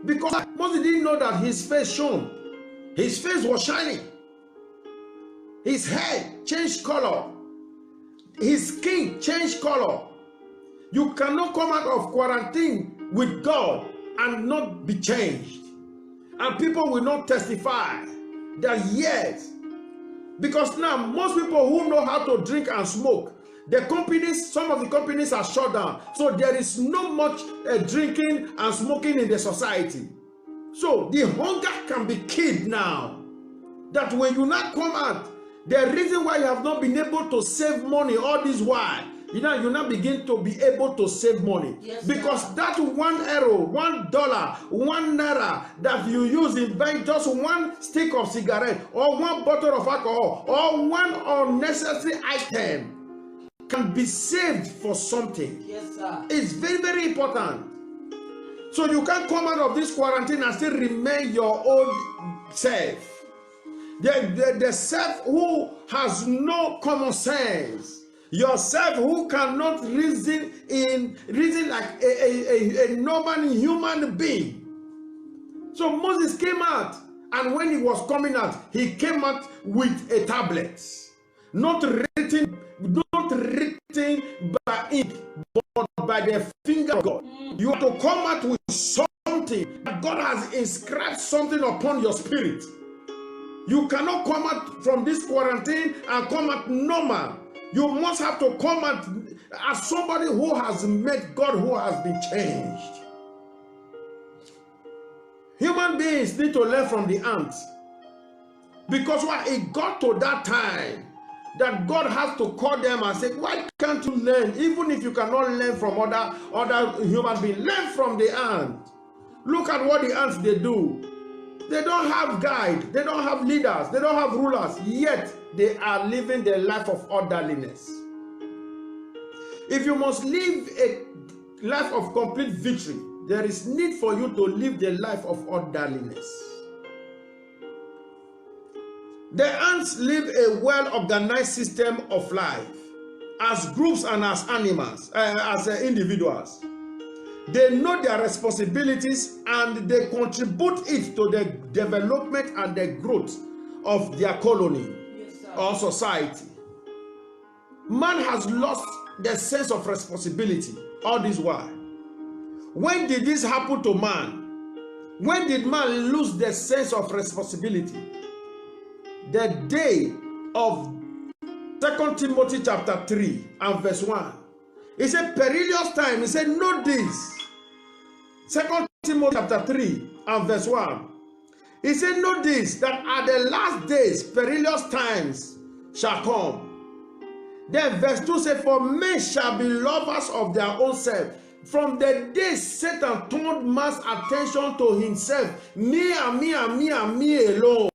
Because Moses didn't know that his face shone. His face was shining. His hair changed color. His skin changed color. You cannot come out of quarantine with God and not be changed. And people will not testify that yes. Because now most people who know how to drink and smoke, some of the companies are shut down. So there is no much drinking and smoking in the society. So the hunger can be killed now. That when you not come out, the reason why you have not been able to save money all this while, you now begin to be able to save money. Yes, because sir. That €1, $1, £1 that you use in buying just one stick of cigarette or one bottle of alcohol or one unnecessary item can be saved for something. Yes, sir. It's very, very important. So you can't come out of this quarantine and still remain your old self. The self who has no common sense. Yourself who cannot reason like a normal human being. So Moses came out, and when he was coming out, he came out with a tablet, not written by ink, but by the finger of God. You have to come out with something that God has inscribed something upon your spirit. You cannot come out from this quarantine and come out normal. You must have to come out as somebody who has met God, who has been changed. Human beings need to learn from the ants. Because it got to that time that God has to call them and say, why can't you learn? Even if you cannot learn from other human beings, learn from the ant. Look at what the ants they do. They don't have guide, they don't have leaders, they don't have rulers, yet they are living the life of orderliness. If you must live a life of complete victory, there is need for you to live the life of orderliness. The ants live a well-organized system of life as groups and as animals, as individuals. They know their responsibilities and they contribute it to the development and the growth of their colony or society. Man has lost the sense of responsibility all this while. When did this happen to man? When did man lose the sense of responsibility? The day of 2 Timothy chapter 3 and verse 1. He said, perilous time. He said, know this. 2 Timothy chapter 3 and verse 1. He said, know this, that at the last days, perilous times shall come. Then verse 2 says, for men shall be lovers of their own self. From the day Satan turned man's attention to himself, me and me and me and me alone.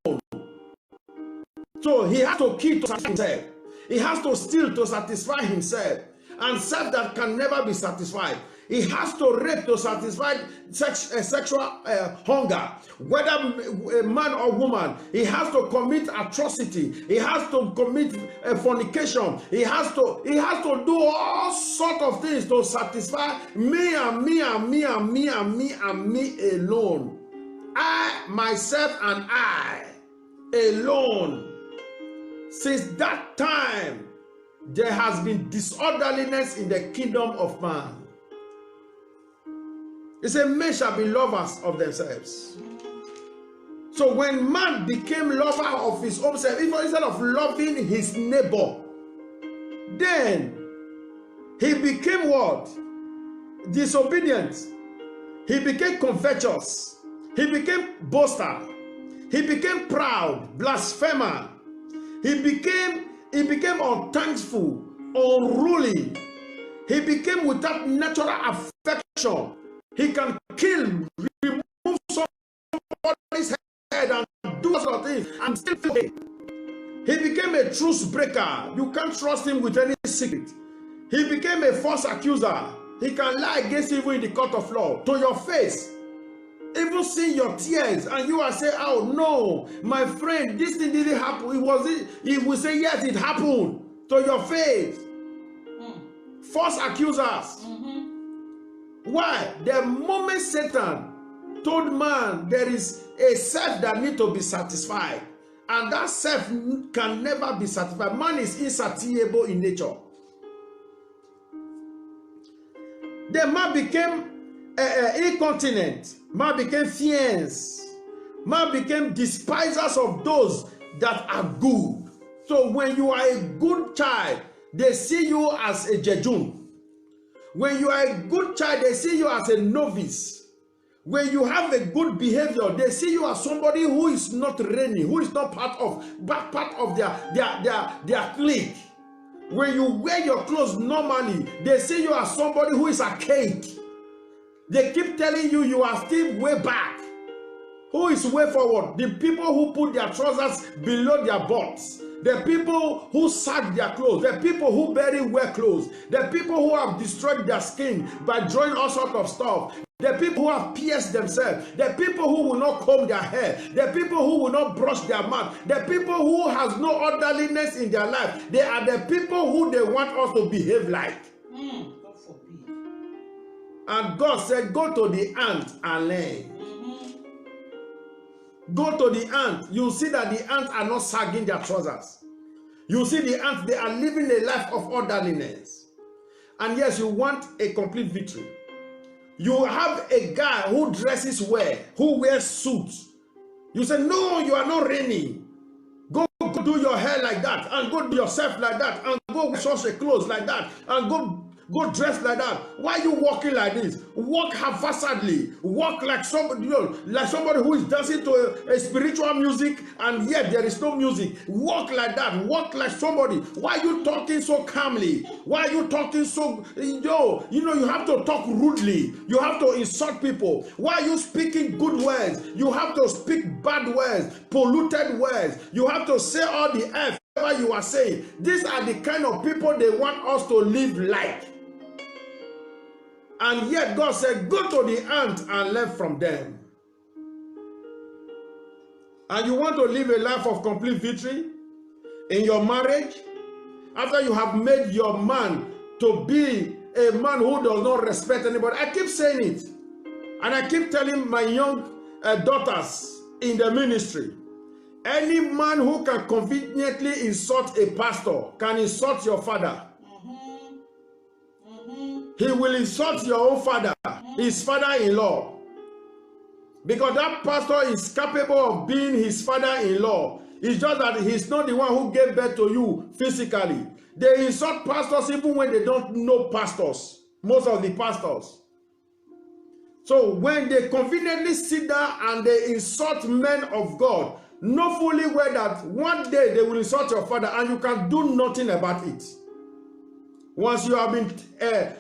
So he has to kill to satisfy himself. He has to steal to satisfy himself. And self that can never be satisfied. He has to rape to satisfy sexual hunger. Whether a man or woman, he has to commit atrocity. He has to commit fornication. He has to do all sorts of things to satisfy me and me and me and me and me and me alone. I, myself, and I alone. Since that time, there has been disorderliness in the kingdom of man. It says, men shall be lovers of themselves. So when man became lover of his own self, even instead of loving his neighbor, then he became what? Disobedient. He became covetous. He became boaster. He became proud, blasphemer. He became unthankful, unruly. He became without natural affection. He can kill, remove somebody's head and do sort of things and still feel it. He became a truce breaker. You can't trust him with any secret. He became a false accuser. He can lie against you even in the court of law to your face. Even see your tears, and you are saying, oh no, my friend, this thing didn't happen. He will say, yes, it happened to your face. False accusers. Why? The moment Satan told man there is a self that needs to be satisfied, and that self can never be satisfied. Man is insatiable in nature. Then man became incontinent. Man became fiends. Man became despisers of those that are good. So when you are a good child, they see you as a jejun. When you are a good child, they see you as a novice. When you have a good behavior, they see you as somebody who is not reigning, who is not part of their clique. When you wear your clothes normally, they see you as somebody who is archaic. They keep telling you you are still way back. Who is way forward? The people who put their trousers below their butts. The people who sag their clothes. The people who barely wear clothes. The people who have destroyed their skin by drawing all sorts of stuff. The people who have pierced themselves. The people who will not comb their hair. The people who will not brush their mouth. The people who has no orderliness in their life. They are the people who they want us to behave like. God forbid. And God said, go to the ant and learn. Go to the ant. You see that the ants are not sagging their trousers. You see the ants, they are living a life of orderliness. And yes, you want a complete victory. You have a guy who dresses well, who wears suits. You say, no, you are not reigning. Go do your hair like that, and go do yourself like that, and go wash your clothes like that, and go dress like that. Why are you walking like this? Walk haphazardly. Walk like somebody, like somebody who is dancing to a spiritual music, and yet there is no music. Walk like that. Walk like somebody. Why are you talking so calmly? Why are you talking so, you have to talk rudely. You have to insult people. Why are you speaking good words? You have to speak bad words, polluted words. You have to say all the F you are saying. These are the kind of people they want us to live like. And yet God said, go to the ant and learn from them. And you want to live a life of complete victory in your marriage? After you have made your man to be a man who does not respect anybody. I keep saying it. And I keep telling my young daughters in the ministry, any man who can conveniently insult a pastor can insult your father. He will insult your own father, his father-in-law. Because that pastor is capable of being his father-in-law. It's just that he's not the one who gave birth to you physically. They insult pastors even when they don't know pastors. Most of the pastors. So when they conveniently sit down and they insult men of God, know fully well that one day they will insult your father and you can do nothing about it. Once you have been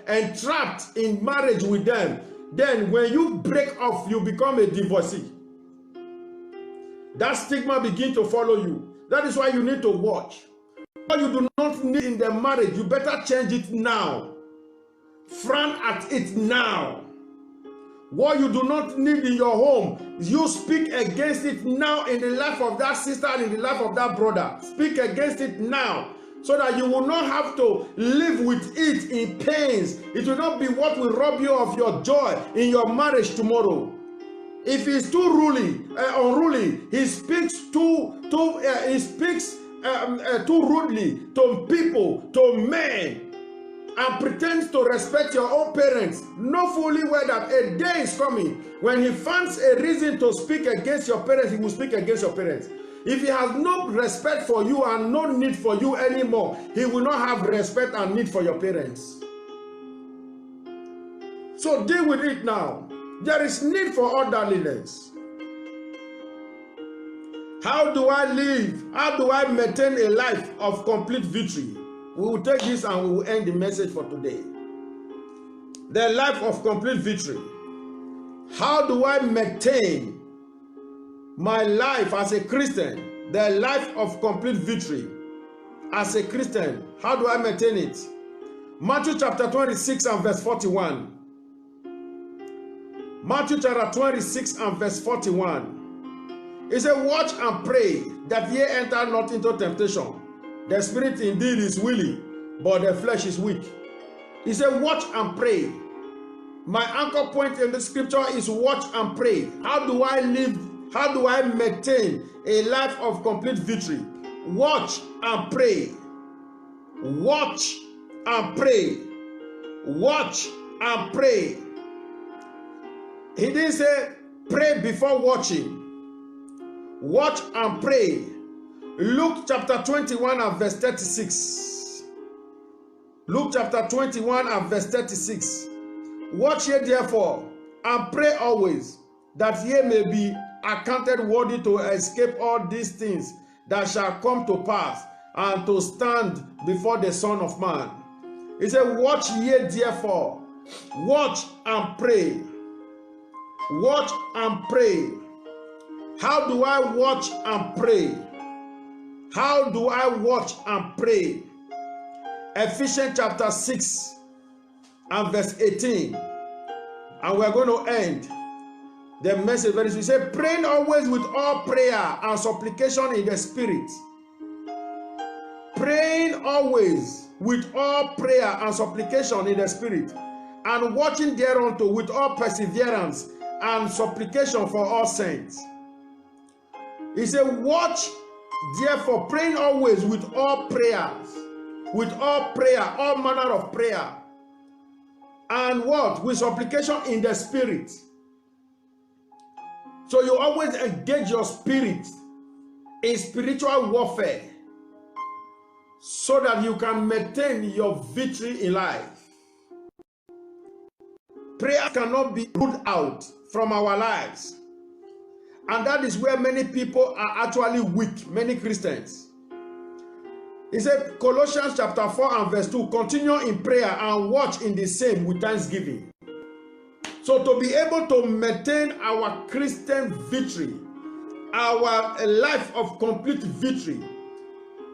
entrapped in marriage with them, then when you break off, you become a divorcee. That stigma begins to follow you. That is why you need to watch. What you do not need in the marriage, you better change it now. Frown at it now. What you do not need in your home, you speak against it now in the life of that sister and in the life of that brother. Speak against it now. So that you will not have to live with it in pains. It will not be what will rob you of your joy in your marriage tomorrow. If he's too unruly, he speaks too rudely to people, to men, and pretends to respect your own parents, know fully well that a day is coming when he finds a reason to speak against your parents, he will speak against your parents. If he has no respect for you and no need for you anymore, he will not have respect and need for your parents. So deal with it now. There is need for orderliness. How do I live? How do I maintain a life of complete victory? We will take this and we will end the message for today. The life of complete victory. How do I maintain my life as a Christian? The life of complete victory as a Christian. How do I maintain it? Matthew chapter 26 and verse 41. Matthew chapter 26 and verse 41. It says, watch and pray that ye enter not into temptation. The spirit indeed is willing, but the flesh is weak. He said, watch and pray. My anchor point in the scripture is watch and pray. How do I live? How do I maintain a life of complete victory? Watch and pray. Watch and pray. Watch and pray. He didn't say pray before watching. Watch and pray. Luke chapter 21 and verse 36. Luke chapter 21 and verse 36. Watch ye therefore, and pray always, that ye may be accounted worthy to escape all these things that shall come to pass, and to stand before the Son of Man. He said, watch ye therefore. Watch and pray. Watch and pray. How do I watch and pray? How do I watch and pray? Ephesians chapter 6 and verse 18. And we're going to end the message very soon. He said, praying always with all prayer and supplication in the Spirit. Praying always with all prayer and supplication in the Spirit. And watching thereunto with all perseverance and supplication for all saints. He said, watch therefore, praying always with all prayers, with all prayer, all manner of prayer. And what? With supplication in the Spirit. So you always engage your spirit in spiritual warfare so that you can maintain your victory in life. Prayer cannot be ruled out from our lives. And that is where many people are actually weak, many Christians. He said, Colossians chapter 4 and verse 2, continue in prayer and watch in the same with thanksgiving. So to be able to maintain our Christian victory, our life of complete victory,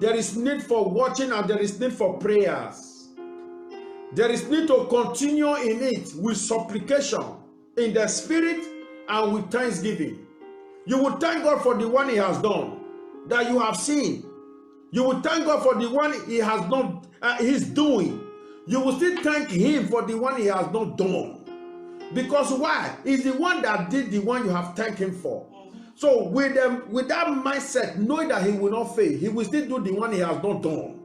there is need for watching and there is need for prayers. There is need to continue in it with supplication in the Spirit and with thanksgiving. You will thank God for the one He has done that you have seen. You will thank God for the one He has done, He's doing. You will still thank Him for the one He has not done. Because why? He's the one that did the one you have thanked Him for. So with that mindset, knowing that He will not fail, He will still do the one He has not done.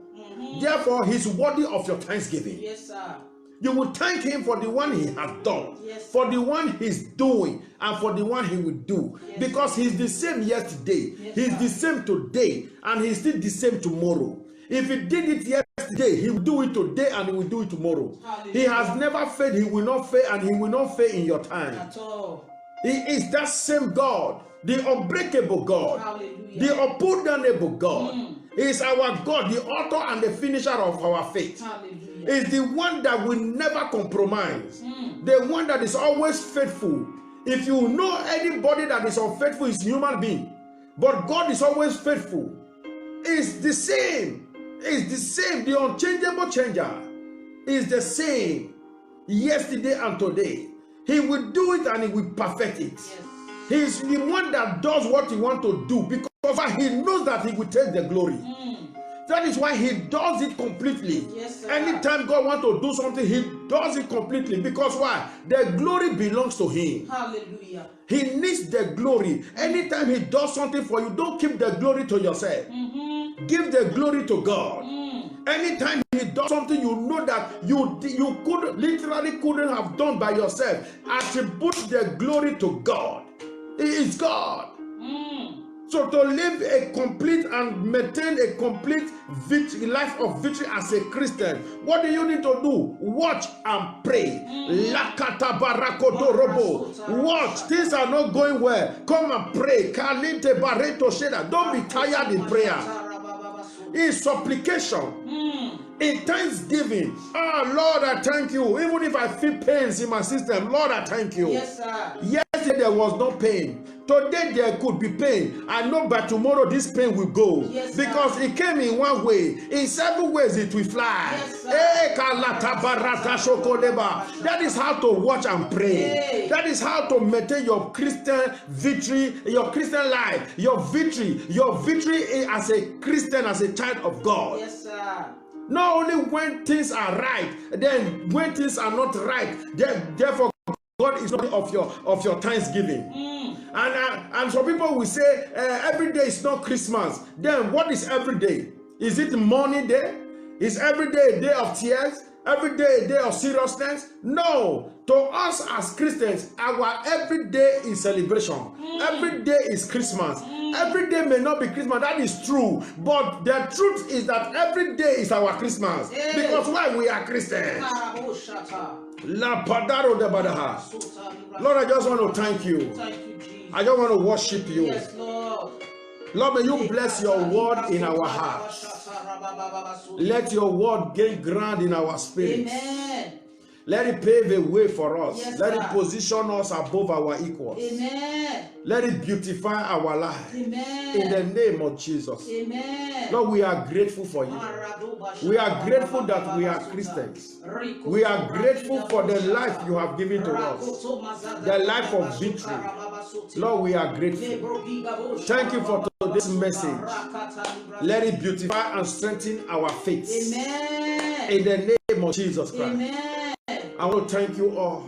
Therefore, He's worthy of your thanksgiving. Yes, sir. You will thank Him for the one He has done, yes, for the one He's doing, and for the one He will do. Yes, because He's the same yesterday, yes, He's the same today, and He's still the same tomorrow. If He did it yesterday, He will do it today, and He will do it tomorrow. Hallelujah. He has never failed, He will not fail, and He will not fail in your time. At all. He is that same God, the unbreakable God, hallelujah, the unpardonable God. He is our God, the author and the finisher of our faith. Hallelujah. Is the one that will never compromise, the one that is always faithful. If you know anybody that is unfaithful, is human being, but God is always faithful. Is the same. Is the same. The unchangeable changer is the same yesterday and today. He will do it and He will perfect it. Yes. He is the one that does what He wants to do because He knows that He will take the glory. That is why He does it completely. Yes, sir. Anytime God wants to do something, He does it completely. Because why? The glory belongs to Him. Hallelujah. He needs the glory. Anytime He does something for you, don't keep the glory to yourself. Give the glory to God. Anytime he does something, you know that you couldn't have done by yourself. Attribute the glory to God. He is God. So to live a complete and maintain a complete victory, life of victory as a Christian, what do you need to do? Watch and pray. Watch. Things are not going well. Come and pray. Don't be tired in prayer. In supplication, in thanksgiving. Lord, I thank you. Even if I feel pains in my system, Lord, I thank you. Yes, sir. Yesterday there was no pain. Today there could be pain. I know by tomorrow this pain will go. Yes, because it came in one way. In 7 ways it will fly. Yes, That is how to watch and pray. Hey. That is how to maintain your Christian victory, your Christian life, your victory as a Christian, as a child of God. Yes, sir. Not only when things are right, then when things are not right, therefore God is not of your thanksgiving. And some people will say every day is not Christmas. Then what is every day? Is it mourning day? Is every day a day of tears? Every day a day of seriousness? No. To us as Christians, our every day is celebration. Every day is Christmas. Every day may not be Christmas. That is true. But the truth is that every day is our Christmas. Because why? We are Christians. La Padaro de Badaha. Lord, I just want to thank you. Thank you, Jesus. I just want to worship you. Yes, Lord. Lord, may you bless your word in our hearts. Let your word gain ground in our spirit. Amen. Let it pave a way for us. Yes, let God. it position us above our equals. Amen. Let it beautify our life. Amen. In the name of Jesus. Amen. Lord, we are grateful for you. We are grateful that we are Christians. We are grateful for the life you have given to us. The life of victory. Lord, we are grateful. Thank you for today's message. Let it beautify and strengthen our faith. Amen. In the name of Jesus Christ. Amen. I want to thank you all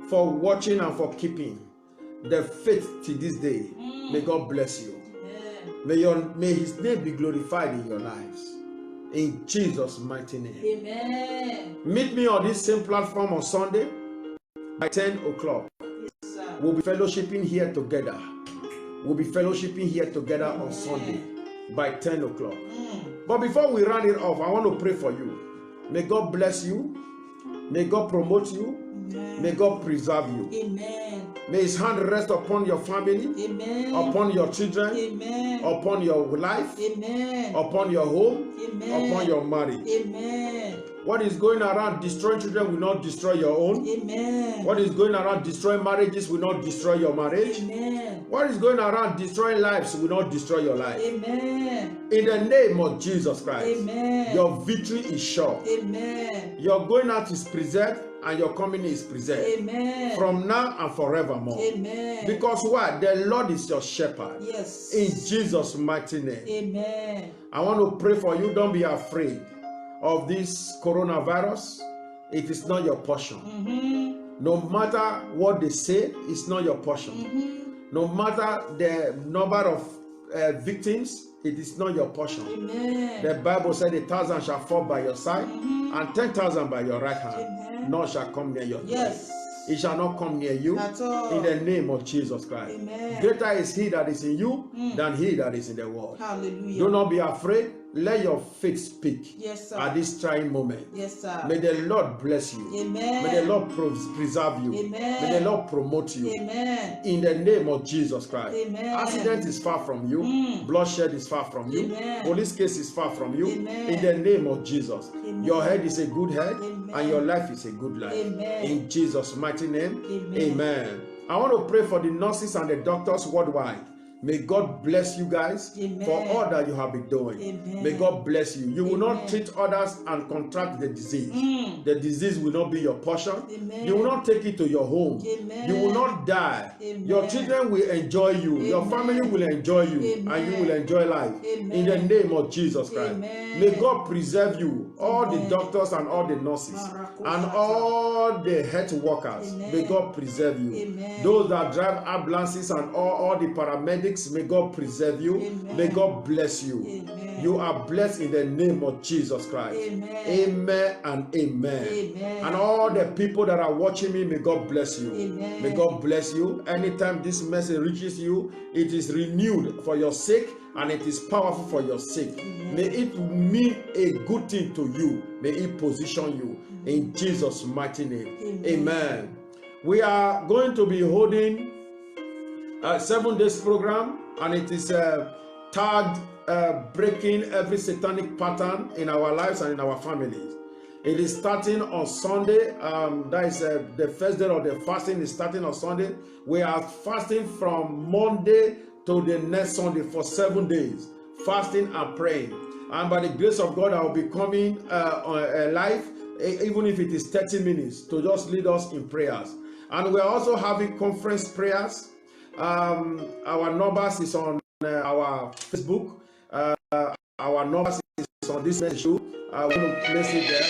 for watching and for keeping the faith to this day. May God bless you. May his name be glorified in your lives. In Jesus' mighty name. Amen. Meet me on this same platform on Sunday by 10 o'clock. Yes, sir. We'll be fellowshipping here together. We'll be fellowshipping here together on Sunday by 10 o'clock. But before we round it off, I want to pray for you. May God bless you. May God promote you. Amen. May God preserve you. Amen. May his hand rest upon your family, Amen. upon your children, Amen. upon your life, Amen. upon your home, Amen. upon your marriage. Amen. What is going around destroying children will not destroy your own. Amen. What is going around destroying marriages will not destroy your marriage. Amen. What is going around destroying lives will not destroy your life. Amen. In the name of Jesus Christ, Amen. your victory is sure. Amen. Your going out is preserved and your coming is preserved. Amen. From now and forevermore. Amen. Because what? The Lord is your shepherd. Yes. In Jesus' mighty name. Amen. I want to pray for you. Don't be afraid of this coronavirus. It is not your portion. No matter what they say, it's not your portion. No matter the number of victims, it is not your portion. Amen. The Bible said 1,000 shall fall by your side and 10,000 by your right hand. Amen. None shall come near your dwelling. Yes. It shall not come near you. At all. In the name of Jesus Christ. Amen. Greater is he that is in you than he that is in the world. Hallelujah. Do not be afraid. Let your faith speak. Yes, sir. At this trying moment. Yes, sir. May the Lord bless you. Amen. May the Lord preserve you. Amen. May the Lord promote you. Amen. In the name of Jesus Christ. Amen. Accident is far from you. Bloodshed is far from you. Amen. Police case is far from you. Amen. In the name of Jesus. Amen. Your head is a good head. Amen. And your life is a good life. Amen. In Jesus' mighty name. Amen. Amen. I want to pray for the nurses and the doctors worldwide. May God bless you guys. Amen. For all that you have been doing. Amen. May God bless you. You will not Amen. treat others and contract the disease. The disease will not be your portion. Amen. You will not take it to your home. Amen. You will not die. Amen. Your children will enjoy you. Your Amen. family will enjoy you. Amen. And you will enjoy life. Amen. In the name of Jesus Christ. Amen. May God preserve you. All Amen. the doctors and all the nurses. And all the health workers. Amen. May God preserve you. Amen. Those that drive ambulances and all the paramedics headaches, may God preserve you. Amen. May God bless you. Amen. You are blessed in the name of Jesus Christ. Amen. Amen and amen. Amen. And all the people that are watching me, may God bless you. Amen. May God bless you. Anytime this message reaches you, it is renewed for your sake and it is powerful for your sake. Amen. May it mean a good thing to you. May it position you in Jesus' mighty name. Amen. Amen. We are going to be holding a 7 days program, and it is tagged breaking every satanic pattern in our lives and in our families. It is starting on Sunday. That is the first day of the fasting is starting on Sunday. We are fasting from Monday to the next Sunday for 7 days, fasting and praying. And by the grace of God, I will be coming live, even if it is 30 minutes, to just lead us in prayers. And we are also having conference prayers. Our numbers is on our Facebook. Our numbers is on this show. I want to place it there.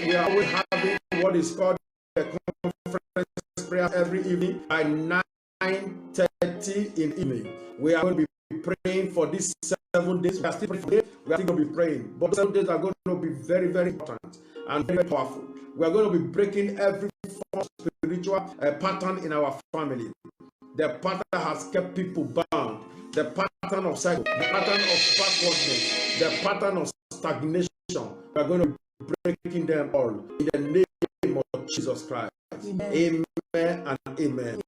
We are always having what is called a conference prayer every evening by 9:30 in the evening. We are going to be praying for these 7 days. We are still praying. We are still going to be praying. But 7 days are going to be very, very important and very powerful. We are going to be breaking every form of spiritual pattern in our family. The pattern has kept people bound. The pattern of cycle, the pattern of backwardness, the pattern of stagnation. We are going to be breaking them all in the name of Jesus Christ. Amen, amen and amen.